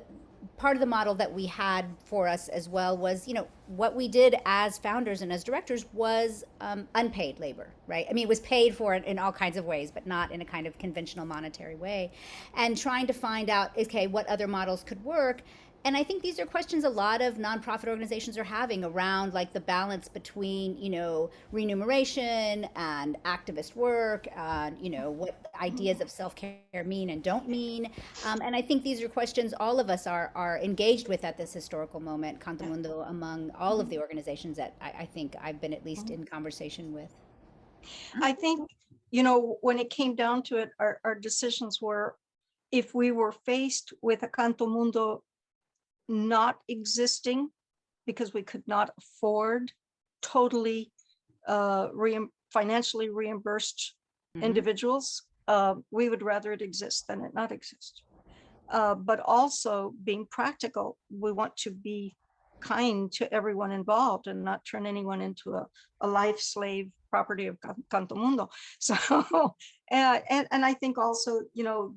part of the model that we had for us as well was, you know, what we did as founders and as directors was unpaid labor, right? I mean, it was paid for in all kinds of ways, but not in a kind of conventional monetary way. And trying to find out, okay, what other models could work. And I think these are questions a lot of nonprofit organizations are having around, like, the balance between, you know, remuneration and activist work, and, you know, what ideas of self-care mean and don't mean. And I think these are questions all of us are engaged with at this historical moment, CantoMundo, among all of the organizations that I think I've been at least in conversation with. I think, you know, when it came down to it, our decisions were, if we were faced with a CantoMundo not existing because we could not afford totally financially reimbursed individuals, we would rather it exist than it not exist. But also, being practical, we want to be kind to everyone involved and not turn anyone into a life slave property of CantoMundo. So, and I think also, you know,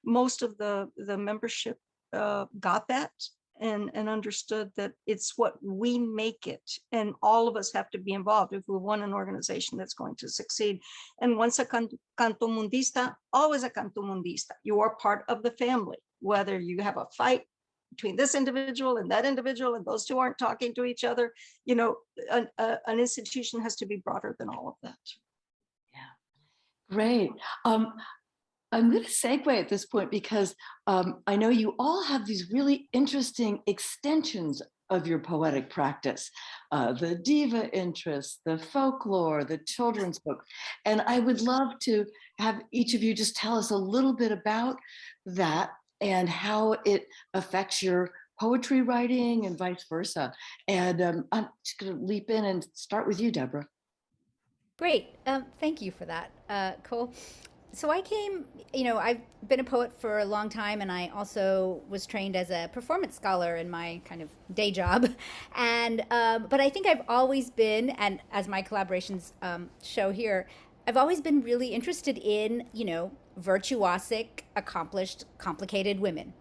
most of the membership got that and understood that it's what we make it, and all of us have to be involved if we want an organization that's going to succeed. And once a cantomundista, always a cantomundista. You are part of the family, whether you have a fight between this individual and that individual and those two aren't talking to each other. You know, an institution has to be broader than all of that. Yeah, great. I'm going to segue at this point because I know you all have these really interesting extensions of your poetic practice, the diva interest, the folklore, the children's book. And I would love to have each of you just tell us a little bit about that and how it affects your poetry writing and vice versa. And I'm just going to leap in and start with you, Deborah. Great. Thank you for that, Cole. So I came, you know, I've been a poet for a long time, and I also was trained as a performance scholar in my kind of day job. And, but I think I've always been, and as my collaborations show here, I've always been really interested in, you know, virtuosic, accomplished, complicated women.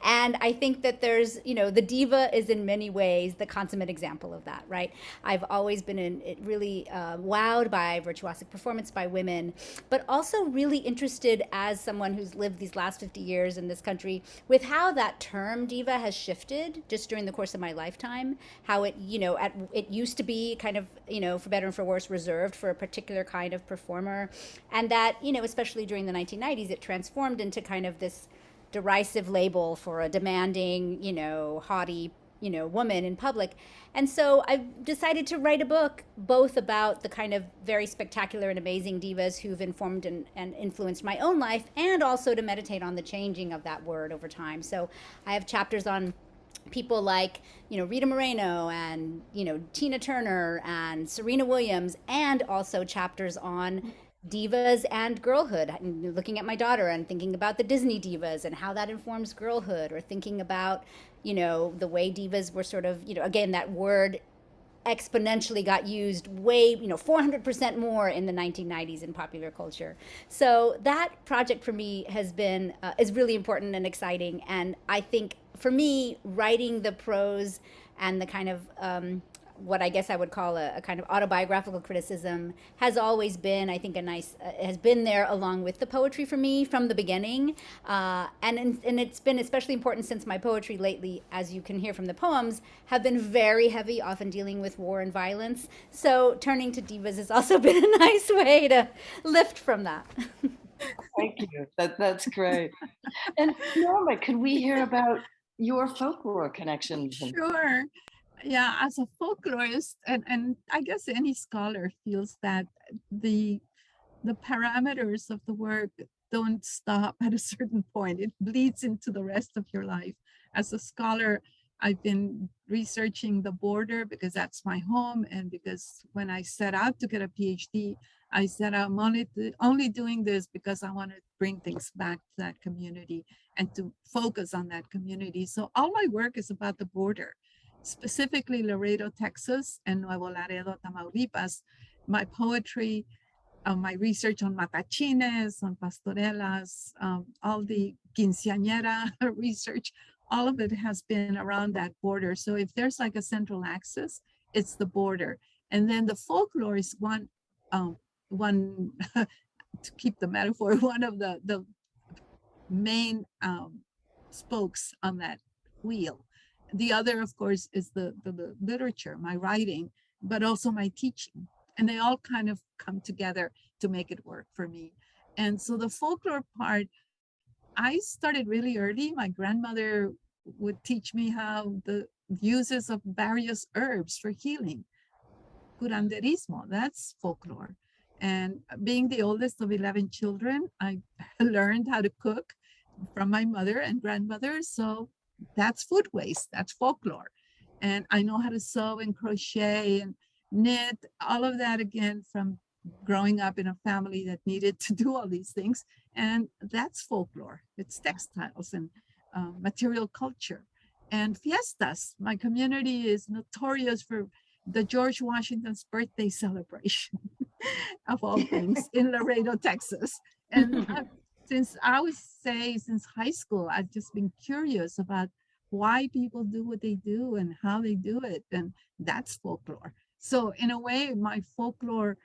And I think that there's, you know, the diva is in many ways the consummate example of that, right? I've always been really wowed by virtuosic performance by women, but also really interested as someone who's lived these last 50 years in this country with how that term diva has shifted just during the course of my lifetime, how it, you know, it used to be kind of, you know, for better and for worse, reserved for a particular kind of performer. And that, you know, especially during the 1990s, it transformed into kind of this derisive label for a demanding, you know, haughty, you know, woman in public. And so I decided to write a book both about the kind of very spectacular and amazing divas who've informed and influenced my own life, and also to meditate on the changing of that word over time. So I have chapters on people like, you know, Rita Moreno and, you know, Tina Turner and Serena Williams, and also chapters on divas and girlhood, looking at my daughter and thinking about the Disney divas and how that informs girlhood, or thinking about, you know, the way divas were sort of, you know, again, that word exponentially got used way, you know, 400% more in the 1990s in popular culture. So that project for me has been, is really important and exciting. And I think for me, writing the prose and the kind of what I guess I would call a kind of autobiographical criticism has always been, I think, has been there along with the poetry for me from the beginning. And it's been especially important since my poetry lately, as you can hear from the poems, have been very heavy, often dealing with war and violence. So turning to divas has also been a nice way to lift from that. Thank you. That's great. And Norma, could we hear about your folklore connections? Sure. Yeah, as a folklorist, and I guess any scholar feels that the parameters of the work don't stop at a certain point. It bleeds into the rest of your life. As a scholar, I've been researching the border because that's my home, and because when I set out to get a PhD, I said I'm only doing this because I want to bring things back to that community and to focus on that community. So all my work is about the border, specifically Laredo, Texas, and Nuevo Laredo, Tamaulipas. My poetry, my research on matachines, on pastorelas, all the quinceañera research, all of it has been around that border. So if there's like a central axis, it's the border. And then the folklore is one to keep the metaphor, one of the main spokes on that wheel. The other, of course, is the literature, my writing, but also my teaching. And they all kind of come together to make it work for me. And so the folklore part, I started really early. My grandmother would teach me how the uses of various herbs for healing. Curanderismo, that's folklore. And being the oldest of 11 children, I learned how to cook from my mother and grandmother. So that's food waste, that's folklore. And I know how to sew and crochet and knit, all of that again from growing up in a family that needed to do all these things. And that's folklore. It's textiles and material culture. And fiestas. My community is notorious for the George Washington's birthday celebration of all things in Laredo, Texas. And since high school, I've just been curious about why people do what they do and how they do it. And that's folklore. So in a way, my folklore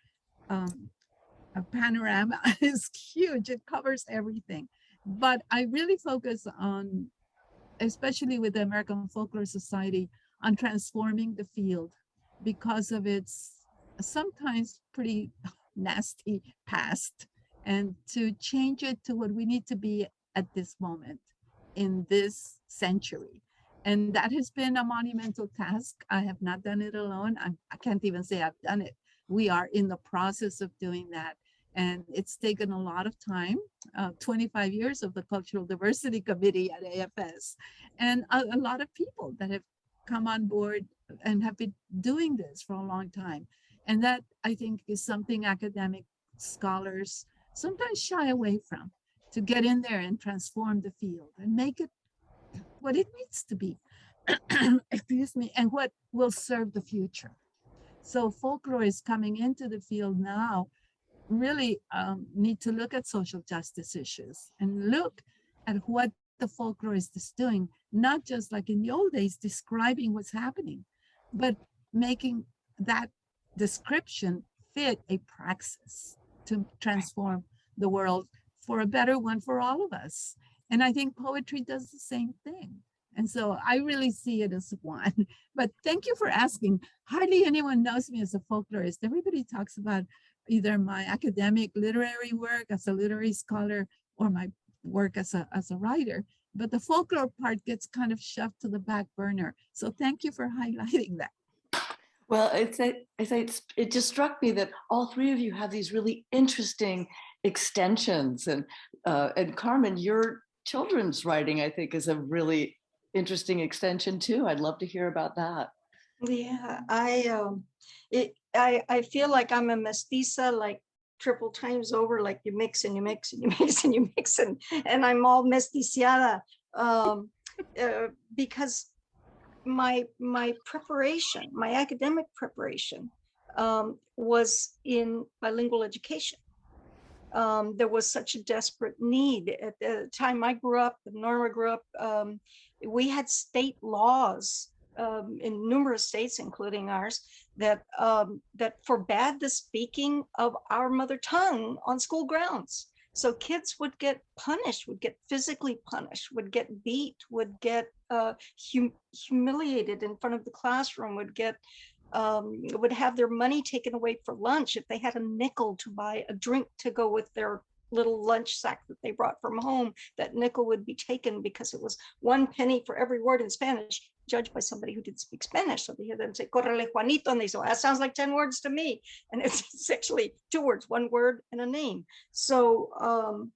panorama is huge. It covers everything. But I really focus on, especially with the American Folklore Society, on transforming the field because of its sometimes pretty nasty past, and to change it to what we need to be at this moment in this century. And that has been a monumental task. I have not done it alone. I can't even say I've done it. We are in the process of doing that. And it's taken a lot of time, 25 years of the Cultural Diversity Committee at AFS, and a lot of people that have come on board and have been doing this for a long time. And that, I think, is something academic scholars sometimes shy away from, to get in there and transform the field and make it what it needs to be, excuse me, and what will serve the future. So folklore is coming into the field now, really need to look at social justice issues and look at what the folklorist is doing, not just like in the old days, describing what's happening, but making that description fit a praxis to transform the world for a better one for all of us. And I think poetry does the same thing. And so I really see it as one. But thank you for asking. Hardly anyone knows me as a folklorist. Everybody talks about either my academic literary work as a literary scholar or my work as a writer. But the folklore part gets kind of shoved to the back burner. So thank you for highlighting that. Well, it just struck me that all three of you have these really interesting extensions. And Carmen, your children's writing, I think, is a really interesting extension too. I'd love to hear about that. Yeah, I feel like I'm a mestiza, like triple times over, like you mix and you mix and you mix and you mix, and I'm all mesticiada because my preparation, my academic preparation was in bilingual education. There was such a desperate need. At the time I grew up, Norma grew up, we had state laws in numerous states, including ours, that that forbade the speaking of our mother tongue on school grounds. So kids would get punished, would get physically punished, would get beat, would get humiliated in front of the classroom, would have their money taken away for lunch. If they had a nickel to buy a drink to go with their little lunch sack that they brought from home, that nickel would be taken because it was 1 penny for every word in Spanish, judged by somebody who didn't speak Spanish. So they hear them say, "Correle Juanito," and they say, "That sounds like 10 words to me." And it's actually 2 words, 1 word and a name. So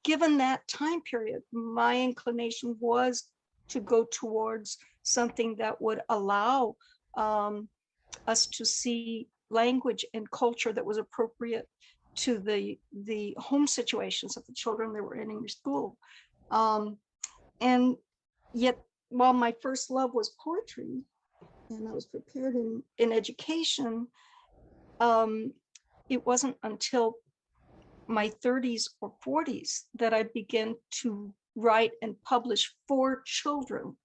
given that time period, my inclination was to go towards something that would allow us to see language and culture that was appropriate to the home situations of the children that were entering school. And yet, while my first love was poetry, and I was prepared in education, it wasn't until my 30s or 40s that I began to write and publish for children.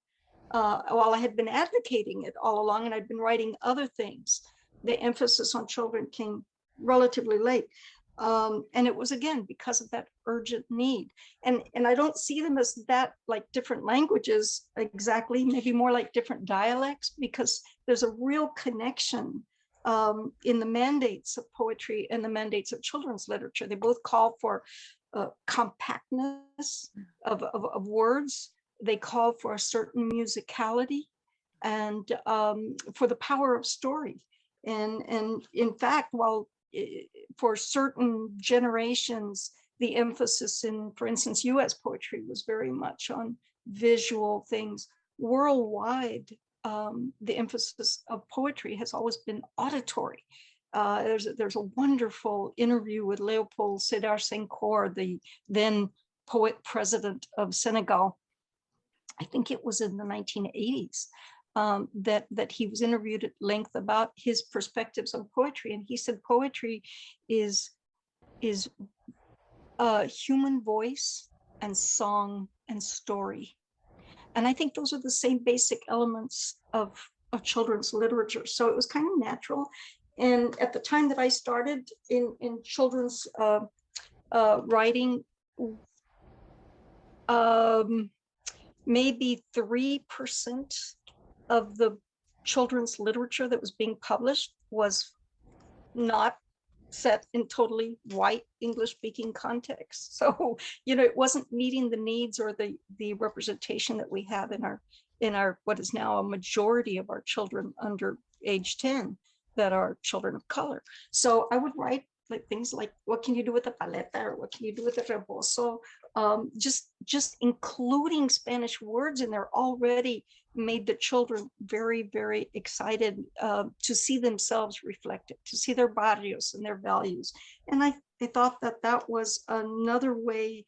While I had been advocating it all along, and I'd been writing other things, the emphasis on children came relatively late. And it was, again, because of that urgent need. And I don't see them as that like different languages exactly, maybe more like different dialects, because there's a real connection in the mandates of poetry and the mandates of children's literature. They both call for compactness of words. They call for a certain musicality and for the power of story. And in fact, while for certain generations, the emphasis in, for instance, US poetry was very much on visual things, worldwide, the emphasis of poetry has always been auditory. There's a wonderful interview with Léopold Sédar Senghor, the then poet president of Senegal. I think it was in the 1980s. That he was interviewed at length about his perspectives on poetry, and he said poetry is human voice and song and story, and I think those are the same basic elements of children's literature. So it was kind of natural, and at the time that I started in children's writing, maybe 3% of the children's literature that was being published was not set in totally white English speaking context. So, it wasn't meeting the needs or the representation that we have in our what is now a majority of our children under age 10 that are children of color. So I would write like things like, what can you do with a paleta, or what can you do with a rebozo? Just including Spanish words in there already made the children very, very excited to see themselves reflected, to see their barrios and their values. And I thought that was another way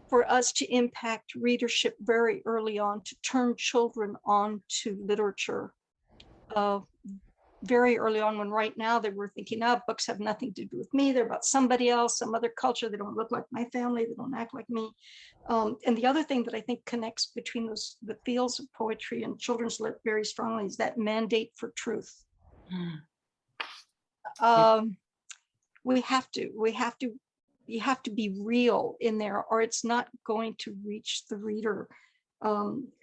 for us to impact readership very early on, to turn children on to literature very early on, when right now they were thinking, books have nothing to do with me. They're about somebody else, some other culture. They don't look like my family. They don't act like me. And the other thing that I think connects between the fields of poetry and children's lit very strongly is that mandate for truth. You have to be real in there, or it's not going to reach the reader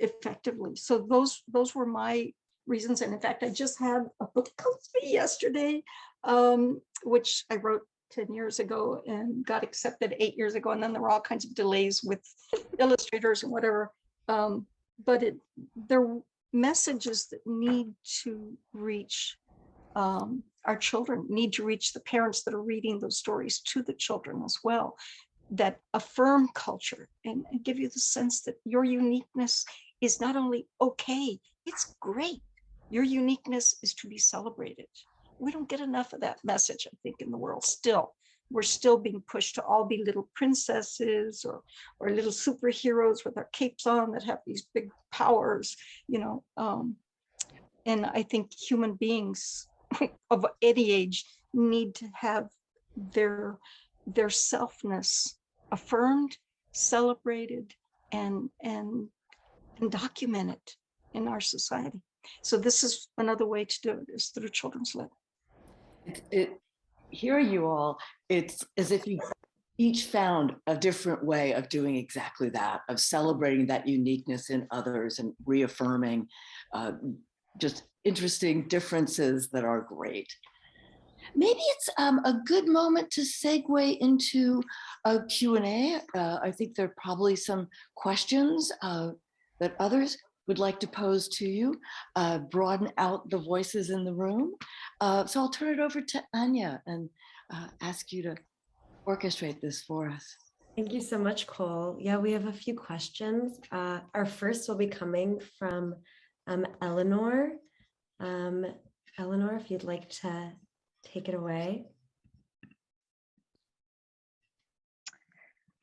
effectively. So those were my reasons. And in fact, I just had a book come to me yesterday, which I wrote 10 years ago and got accepted 8 years ago. And then there were all kinds of delays with illustrators and whatever. But they're messages that need to reach our children, need to reach the parents that are reading those stories to the children as well, that affirm culture and give you the sense that your uniqueness is not only okay, it's great. Your uniqueness is to be celebrated. We don't get enough of that message, I think, in the world still. We're still being pushed to all be little princesses or little superheroes with our capes on that have these big powers, and I think human beings of any age need to have their selfness affirmed, celebrated, and documented. in our society. So this is another way to do it, is through children's lit. Hearing you all, it's as if you each found a different way of doing exactly that, of celebrating that uniqueness in others and reaffirming just interesting differences that are great. Maybe it's a good moment to segue into a Q&A. I think there are probably some questions that others would like to pose to you, broaden out the voices in the room. So I'll turn it over to Anya and ask you to orchestrate this for us. Thank you so much, Cole. Yeah, we have a few questions. Our first will be coming from Eleanor. Eleanor, if you'd like to take it away.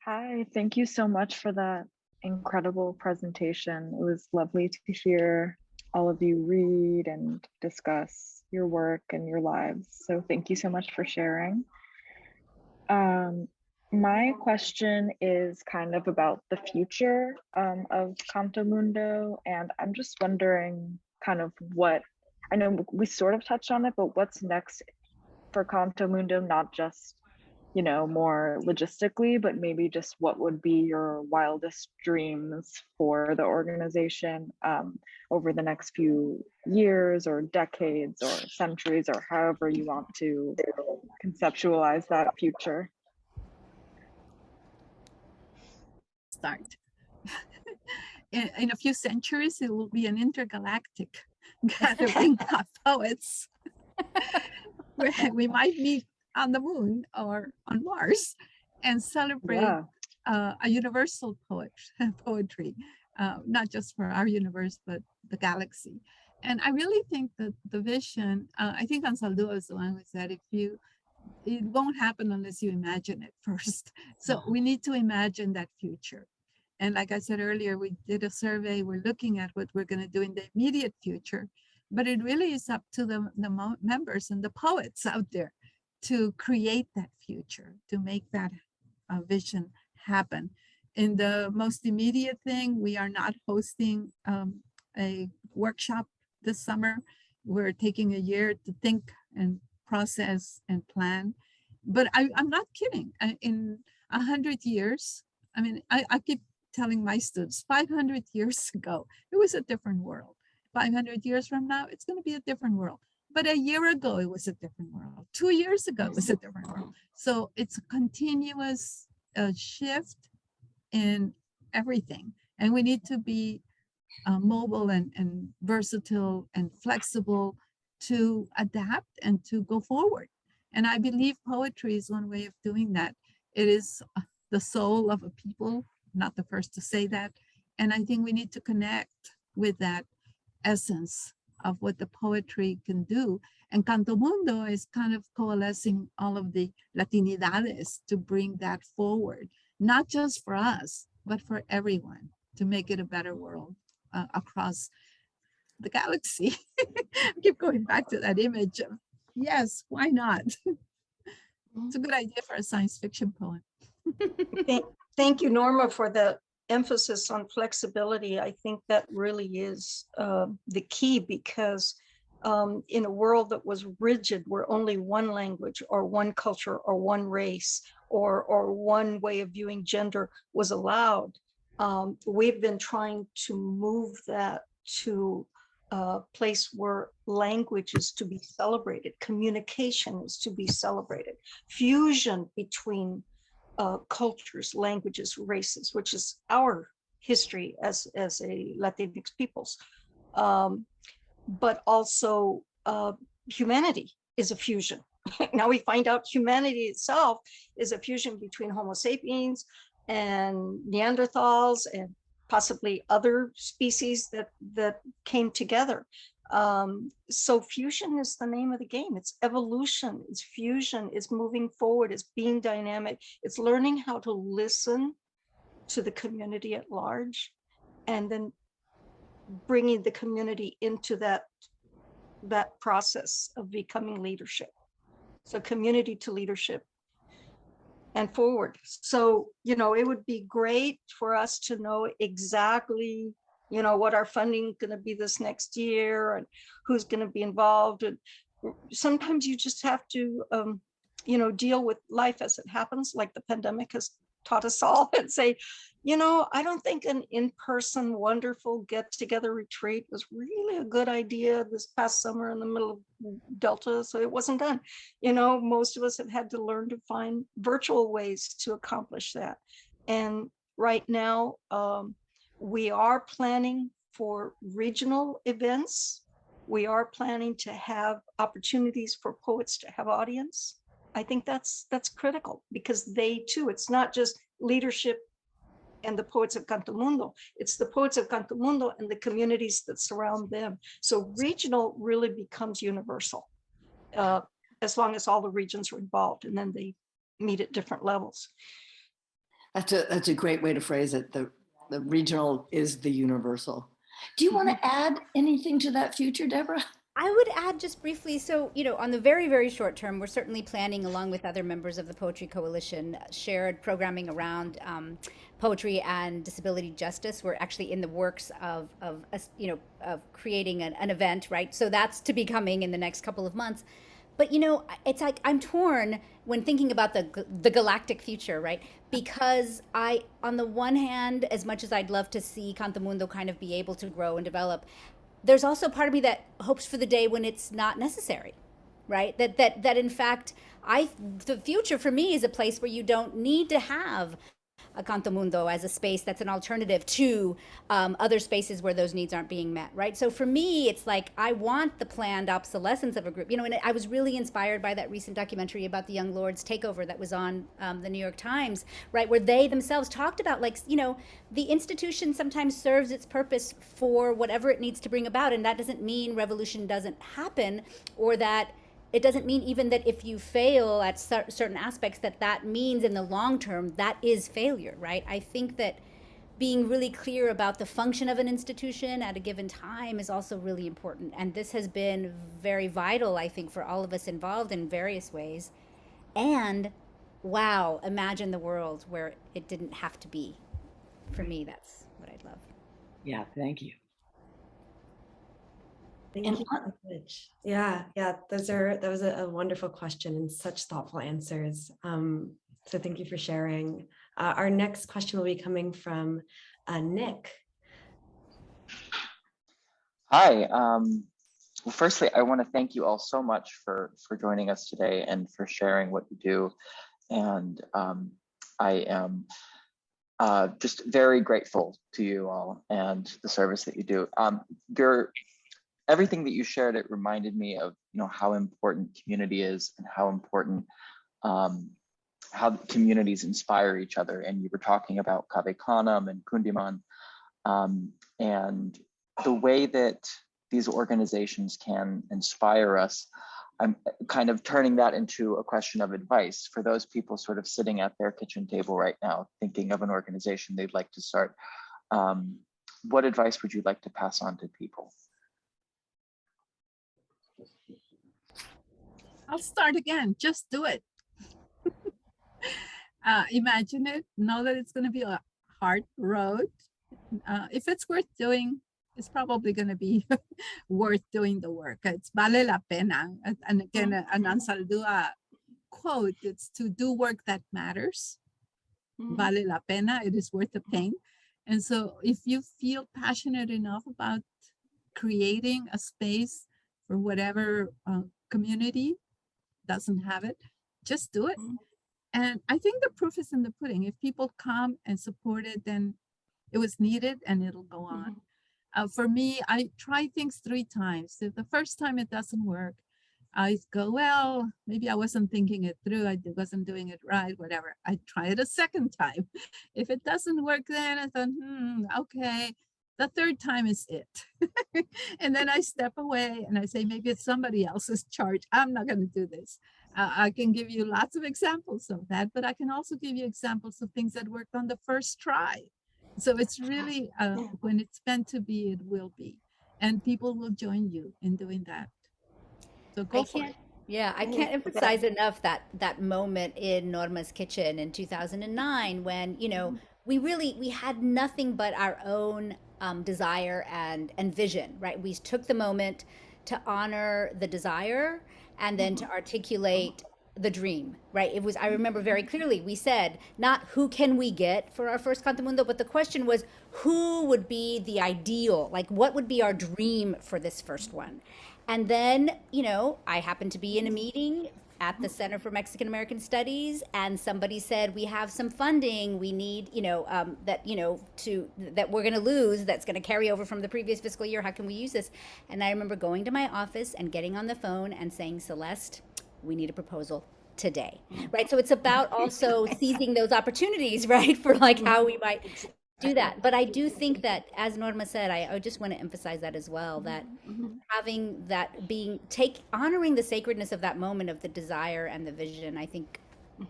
Hi, thank you so much for that incredible presentation. It was lovely to hear all of you read and discuss your work and your lives. So thank you so much for sharing. My question is kind of about the future of CantoMundo, and I'm just wondering kind of what, I know we sort of touched on it, but what's next for CantoMundo, not just, you know, more logistically, but maybe just what would be your wildest dreams for the organization over the next few years or decades or centuries, or however you want to conceptualize that future. Start. In a few centuries, it will be an intergalactic gathering of poets. We might meet on the moon or on Mars and celebrate a universal poetry, not just for our universe, but the galaxy. And I really think that the vision, I think Ansaldo is the one who said, it won't happen unless you imagine it first. So we need to imagine that future. And like I said earlier, we did a survey, we're looking at what we're gonna do in the immediate future, but it really is up to the members and the poets out there to create that future, to make that vision happen. In the most immediate thing, we are not hosting a workshop this summer. We're taking a year to think and process and plan. But I'm not kidding. In 100 years, I mean, I keep telling my students, 500 years ago, it was a different world. 500 years from now, it's going to be a different world. But a year ago, it was a different world. 2 years ago, it was a different world. So it's a continuous shift in everything. And we need to be mobile and versatile and flexible to adapt and to go forward. And I believe poetry is one way of doing that. It is the soul of a people, not the first to say that. And I think we need to connect with that essence of what the poetry can do. And CantoMundo is kind of coalescing all of the Latinidades to bring that forward, not just for us, but for everyone, to make it a better world across the galaxy. I keep going back to that image of, yes, why not? It's a good idea for a science fiction poem. Thank you, Norma, for the emphasis on flexibility. I think that really is the key, because in a world that was rigid, where only one language or one culture or one race or one way of viewing gender was allowed, we've been trying to move that to a place where language is to be celebrated, communication is to be celebrated, fusion between cultures, languages, races, which is our history as a Latinx peoples. But also humanity is a fusion. Now we find out humanity itself is a fusion between Homo sapiens and Neanderthals and possibly other species that came together. So fusion is the name of the game. It's evolution, it's fusion, it's moving forward, it's being dynamic, it's learning how to listen to the community at large, and then bringing the community into that process of becoming leadership. So community to leadership and forward. So, you know, it would be great for us to know exactly you know, what our funding going to be this next year and who's going to be involved. And sometimes you just have to, you know, deal with life as it happens, like the pandemic has taught us all, and say, you know, I don't think an in-person wonderful get-together retreat was really a good idea this past summer in the middle of Delta, so it wasn't done. You know, most of us have had to learn to find virtual ways to accomplish that. And right now, we are planning for regional events. We are planning to have opportunities for poets to have audience. I think that's critical, because they too, it's not just leadership and the poets of CantoMundo, it's the poets of CantoMundo and the communities that surround them. So regional really becomes universal, as long as all the regions are involved, and then they meet at different levels. That's a great way to phrase it. The regional is the universal. Do you want to add anything to that future, Deborah? I would add just briefly, so, you know, on the very, very short term, we're certainly planning, along with other members of the Poetry Coalition, shared programming around poetry and disability justice. We're actually in the works of creating an event, right? So that's to be coming in the next couple of months. But, you know, it's like I'm torn when thinking about the galactic future, right? Because on the one hand, as much as I'd love to see CantoMundo kind of be able to grow and develop, there's also part of me that hopes for the day when it's not necessary, right? That in fact, the future for me is a place where you don't need to have a CantoMundo as a space that's an alternative to other spaces where those needs aren't being met, right? So for me, it's like, I want the planned obsolescence of a group, you know, and I was really inspired by that recent documentary about the Young Lords takeover that was on the New York Times, right? Where they themselves talked about, like, you know, the institution sometimes serves its purpose for whatever it needs to bring about. And that doesn't mean revolution doesn't happen, or that it doesn't mean even that if you fail at certain aspects, that means in the long term, that is failure, right? I think that being really clear about the function of an institution at a given time is also really important. And this has been very vital, I think, for all of us involved in various ways. And wow, imagine the world where it didn't have to be. For me, that's what I'd love. Yeah, thank you. Thank you so much. Yeah, that was a wonderful question and such thoughtful answers. So thank you for sharing. Our next question will be coming from Nick. Hi. Well, firstly, I want to thank you all so much for joining us today and for sharing what you do. And I am just very grateful to you all and the service that you do. Everything that you shared, it reminded me of, you know, how important community is and how important how communities inspire each other. And you were talking about Kavekanam and Kundiman, and the way that these organizations can inspire us. I'm kind of turning that into a question of advice for those people sort of sitting at their kitchen table right now, thinking of an organization they'd like to start. What advice would you like to pass on to people? I'll start again. Just do it. Imagine it. Know that it's going to be a hard road. If it's worth doing, it's probably going to be worth doing the work. It's vale la pena. And again, an Ansaldúa quote, it's to do work that matters. Vale la pena. It is worth the pain. And so if you feel passionate enough about creating a space for whatever community doesn't have it, just do it. And I think the proof is in the pudding. If people come and support it, then it was needed and it'll go on. For me, I try things 3 times. If the first time it doesn't work, I go, well, maybe I wasn't thinking it through. I wasn't doing it right, whatever. I try it a second time. If it doesn't work, then I thought, okay. The 3rd time is it. And then I step away and I say, maybe it's somebody else's charge. I'm not going to do this. I can give you lots of examples of that, but I can also give you examples of things that worked on the first try. So it's really, when it's meant to be, it will be. And people will join you in doing that. So go for it. Yeah, I can't emphasize enough that moment in Norma's kitchen in 2009 when, you know, we had nothing but our own desire and vision, right? We took the moment to honor the desire and then to articulate the dream, right? It was, I remember very clearly, we said, not who can we get for our first CantoMundo, but the question was, who would be the ideal? Like, what would be our dream for this first one? And then, you know, I happened to be in a meeting at the Center for Mexican American Studies, and somebody said, we have some funding we need, that we're going to lose, that's going to carry over from the previous fiscal year. How can we use this? And I remember going to my office and getting on the phone and saying, Celeste, we need a proposal today, right? So it's about also seizing those opportunities, right? For like how we might do that. But I do think that, as Norma said, I just want to emphasize that as well, that having that honoring the sacredness of that moment of the desire and the vision, I think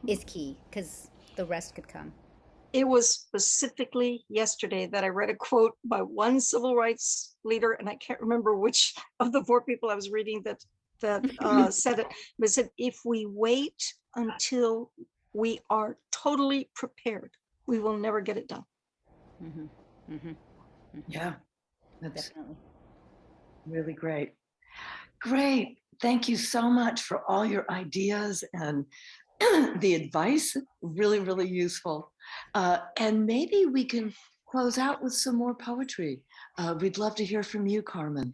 is key, because the rest could come. It was specifically yesterday that I read a quote by one civil rights leader, and I can't remember which of the four people I was reading that said it, but said, if we wait until we are totally prepared, we will never get it done. Yeah, that's Definitely. really great. Great. Thank you so much for all your ideas and the advice. Really, really useful. And maybe we can close out with some more poetry. We'd love to hear from you, Carmen.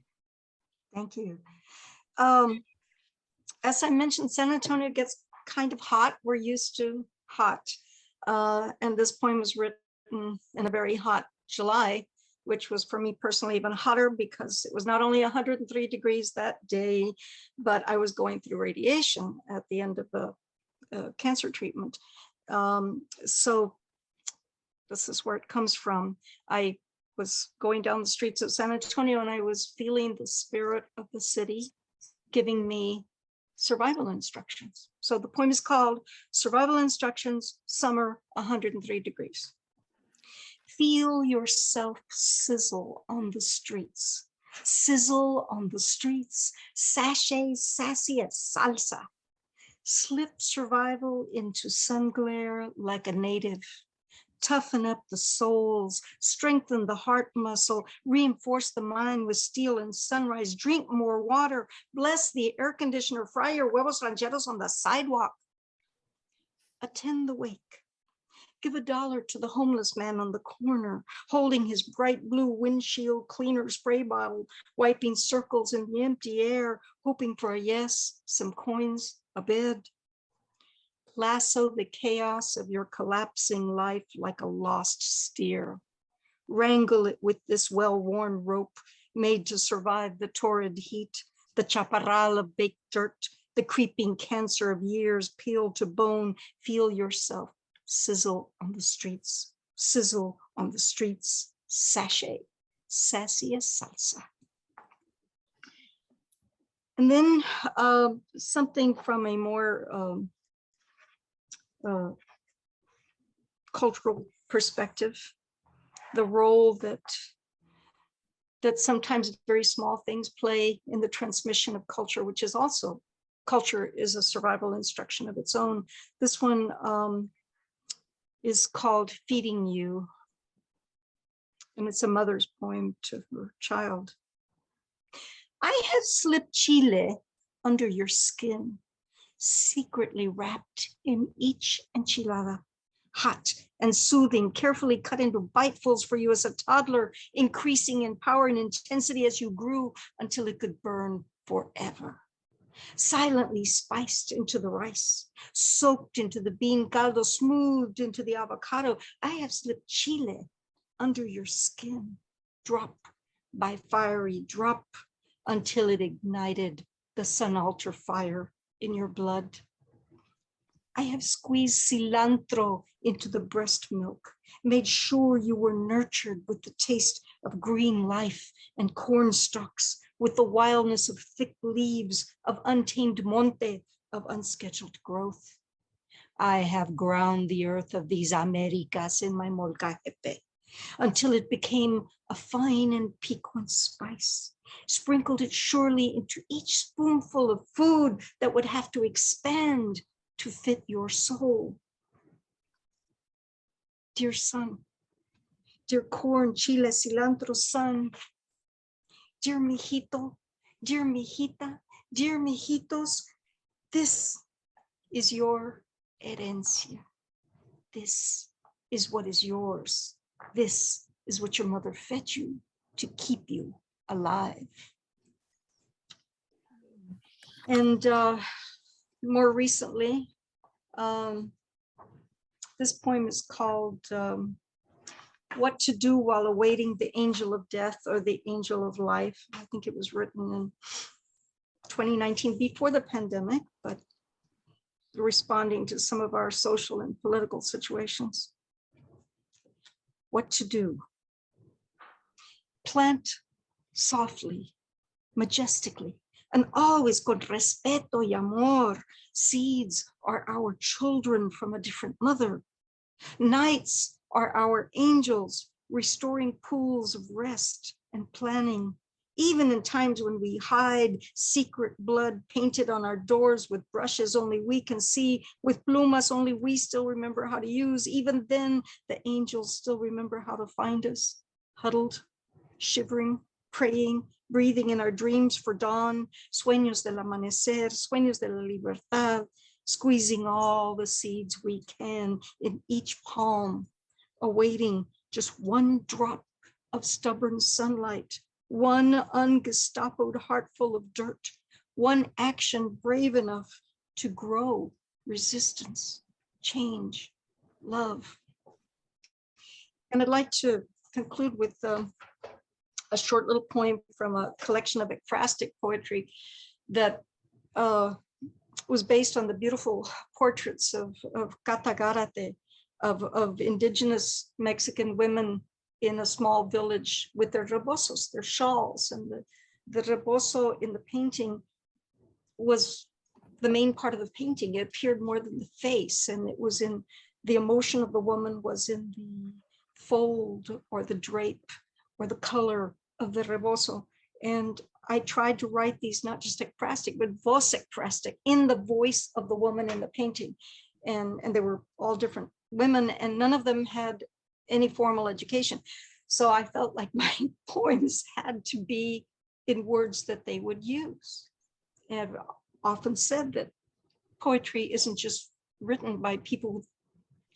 Thank you. As I mentioned, San Antonio gets kind of hot. We're used to hot. And this poem was written in a very hot July, which was for me personally even hotter because it was not only 103 degrees that day, but I was going through radiation at the end of the cancer treatment. So this is where it comes from. I was going down the streets of San Antonio and I was feeling the spirit of the city giving me survival instructions. So the poem is called Survival Instructions, Summer 103 Degrees. Feel yourself sizzle on the streets. Sizzle on the streets. Sashay sassy as salsa. Slip survival into sun glare like a native. Toughen up the soles, strengthen the heart muscle, reinforce the mind with steel and sunrise, drink more water, bless the air conditioner, fry your huevos rancheros on the sidewalk. Attend the wake. Give $1 to the homeless man on the corner, holding his bright blue windshield cleaner spray bottle, wiping circles in the empty air, hoping for a yes, some coins, a bed. Lasso the chaos of your collapsing life like a lost steer. Wrangle it with this well-worn rope made to survive the torrid heat, the chaparral of baked dirt, the creeping cancer of years peeled to bone. Feel yourself sizzle on the streets, sizzle on the streets, sashay, sassy as salsa. And then something from a more cultural perspective, the role that sometimes very small things play in the transmission of culture, which is also, culture is a survival instruction of its own. This one is called Feeding You, and it's a mother's poem to her child. I have slipped chile under your skin, secretly wrapped in each enchilada, hot and soothing, carefully cut into bitefuls for you as a toddler, increasing in power and intensity as you grew until it could burn forever. Silently spiced into the rice, soaked into the bean caldo, smoothed into the avocado. I have slipped chile under your skin, drop by fiery drop, until it ignited the sun altar fire in your blood. I have squeezed cilantro into the breast milk, made sure you were nurtured with the taste of green life and corn stalks, with the wildness of thick leaves, of untamed monte, of unscheduled growth. I have ground the earth of these Americas in my molcajete until it became a fine and piquant spice, sprinkled it surely into each spoonful of food that would have to expand to fit your soul. Dear son, dear corn, chile, cilantro, sun. Dear mijito, dear mijita, dear mijitos, this is your herencia. This is what is yours. This is what your mother fed you to keep you alive. And more recently, this poem is called What to Do While Awaiting the Angel of Death or the Angel of Life. I think it was written in 2019 before the pandemic, but responding to some of our social and political situations. What to do? Plant softly, majestically, and always con respeto y amor. Seeds are our children from a different mother. Nights are our angels, restoring pools of rest and planning, even in times when we hide secret blood painted on our doors with brushes only we can see, with plumas only we still remember how to use. Even then, the angels still remember how to find us, huddled, shivering, praying, breathing in our dreams for dawn, sueños del amanecer, sueños de la libertad, squeezing all the seeds we can in each palm, awaiting just one drop of stubborn sunlight, one ungestapoed heart full of dirt, one action brave enough to grow resistance, change, love. And I'd like to conclude with a short little poem from a collection of ekphrastic poetry that was based on the beautiful portraits of Catagarate, of indigenous Mexican women in a small village with their rebosos, their shawls. And the reboso in the painting was the main part of the painting. It appeared more than the face, and it was in the emotion of the woman was in the fold or the drape or the color of the reboso. And I tried to write these not just ekphrastic, but voz ekphrastic, in the voice of the woman in the painting. And they were all different women, and none of them had any formal education. So I felt like my poems had to be in words that they would use. And I've often said that poetry isn't just written by people with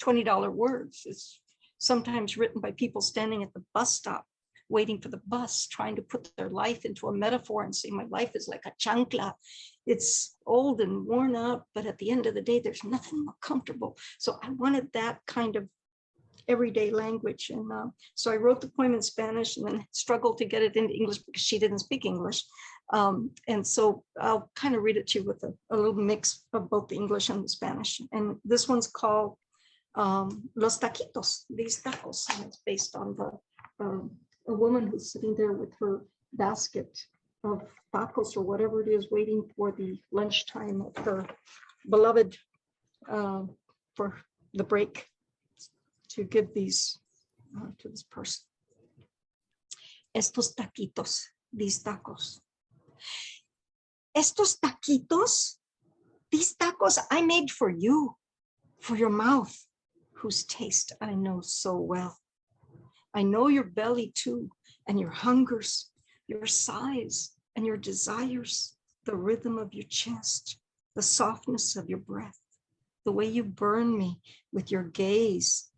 $20 words. It's sometimes written by people standing at the bus stop, waiting for the bus, trying to put their life into a metaphor and say, my life is like a chancla. It's old and worn out, but at the end of the day, there's nothing more comfortable. So I wanted that kind of everyday language. And so I wrote the poem in Spanish and then struggled to get it into English because she didn't speak English. And so I'll kind of read it to you with a little mix of both the English and the Spanish. And this one's called Los Taquitos, These Tacos. And it's based on a woman who's sitting there with her basket of tacos or whatever it is, waiting for the lunchtime of her beloved for the break to give these to this person. Estos taquitos, these tacos. Estos taquitos, these tacos I made for you, for your mouth, whose taste I know so well. I know your belly too, and your hungers, your sighs, and your desires, the rhythm of your chest, the softness of your breath, the way you burn me with your gaze,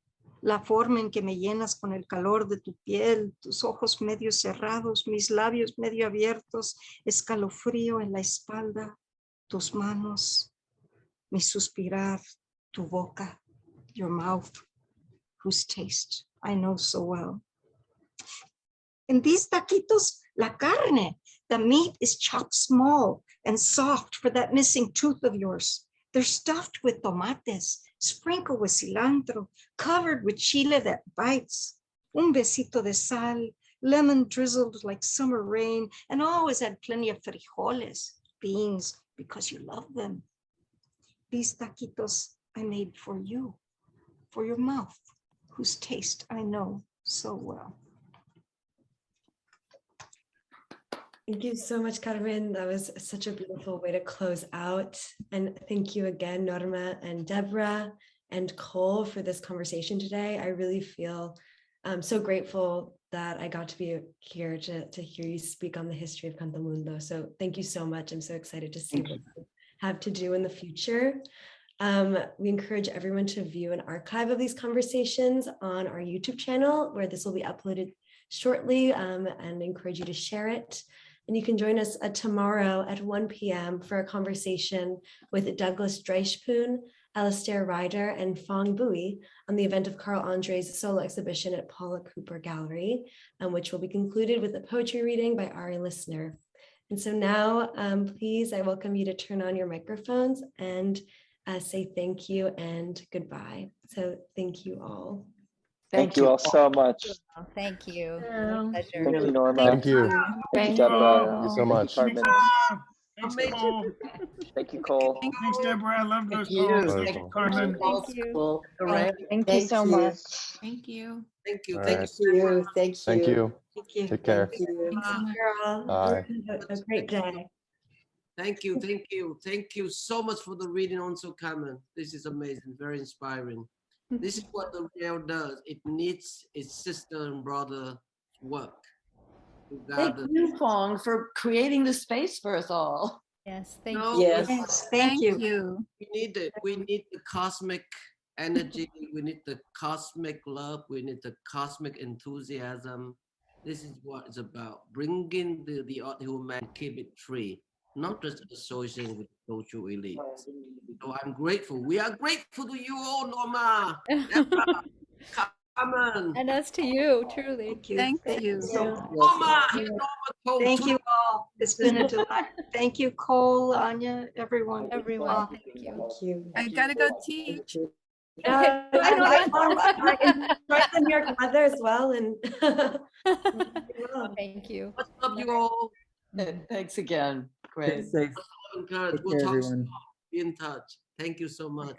la forma en que me llenas con el calor de tu piel, tus ojos medio cerrados, mis labios medio abiertos, escalofrío en la espalda, tus manos, mi suspirar, tu boca, your mouth, whose taste I know so well. In these taquitos, la carne, the meat is chopped small and soft for that missing tooth of yours. They're stuffed with tomates, sprinkled with cilantro, covered with chile that bites, un besito de sal, lemon drizzled like summer rain, and always add plenty of frijoles, beans, because you love them. These taquitos I made for you, for your mouth, whose taste I know so well. Thank you so much, Carmen. That was such a beautiful way to close out. And thank you again, Norma and Deborah and Cole, for this conversation today. I really feel I'm so grateful that I got to be here to hear you speak on the history of CantoMundo. So thank you so much. I'm so excited to see what you have to do in the future. We encourage everyone to view an archive of these conversations on our YouTube channel, where this will be uploaded shortly, and encourage you to share it. And you can join us tomorrow at 1 p.m. for a conversation with Douglas Dreispoon, Alastair Ryder, and Fong Bui on the event of Carl Andre's solo exhibition at Paula Cooper Gallery, which will be concluded with a poetry reading by Ari Listener. And so now, please, I welcome you to turn on your microphones and say thank you and goodbye. So thank you all. Thank you all so much. Thank you. Yeah. Pleasure. Thank you, Norma. Thank you. Thank you, Thank Deborah. Thank you so much. Thank you, Carmen. Thanks, Cole. Thank you, Cole. Thanks, Deborah. I love those Thank you. poems. Pleasure. Thank you, Carmen. Old Thank you. School, the Rail. Thank you so much. Thank you. Thank you. All Thank right. you. Thank you. Thank you. Thank you. Take care. Thanks so much. Girl, Bye. a great day. Thank you. Thank you. Thank you so much for the reading also, Carmen. This is amazing. Very inspiring. This is what the Rail does. It needs its sister and brother work. Thank you, Fong, for creating the space for us all. Yes, thank No, you. Yes. Yes, thank you. we need it. We need the cosmic energy. We need the cosmic love. We need the cosmic enthusiasm. This is what it's about. Bringing the human, keep it free, not just associating with social elites. So I'm grateful. We are grateful to you all, Norma. Carmen. And us to you, truly. Thank you. Thank you. Norma. Norma. Thank you all. It's been a delight. Thank you, Cole, Anya, everyone. Everyone, thank you. Thank you. I gotta go teach. I enjoyed the New York weather as well. And Thank you. Much love you all. Thanks again. Great. We'll talk soon. Be in touch. Thank you so much.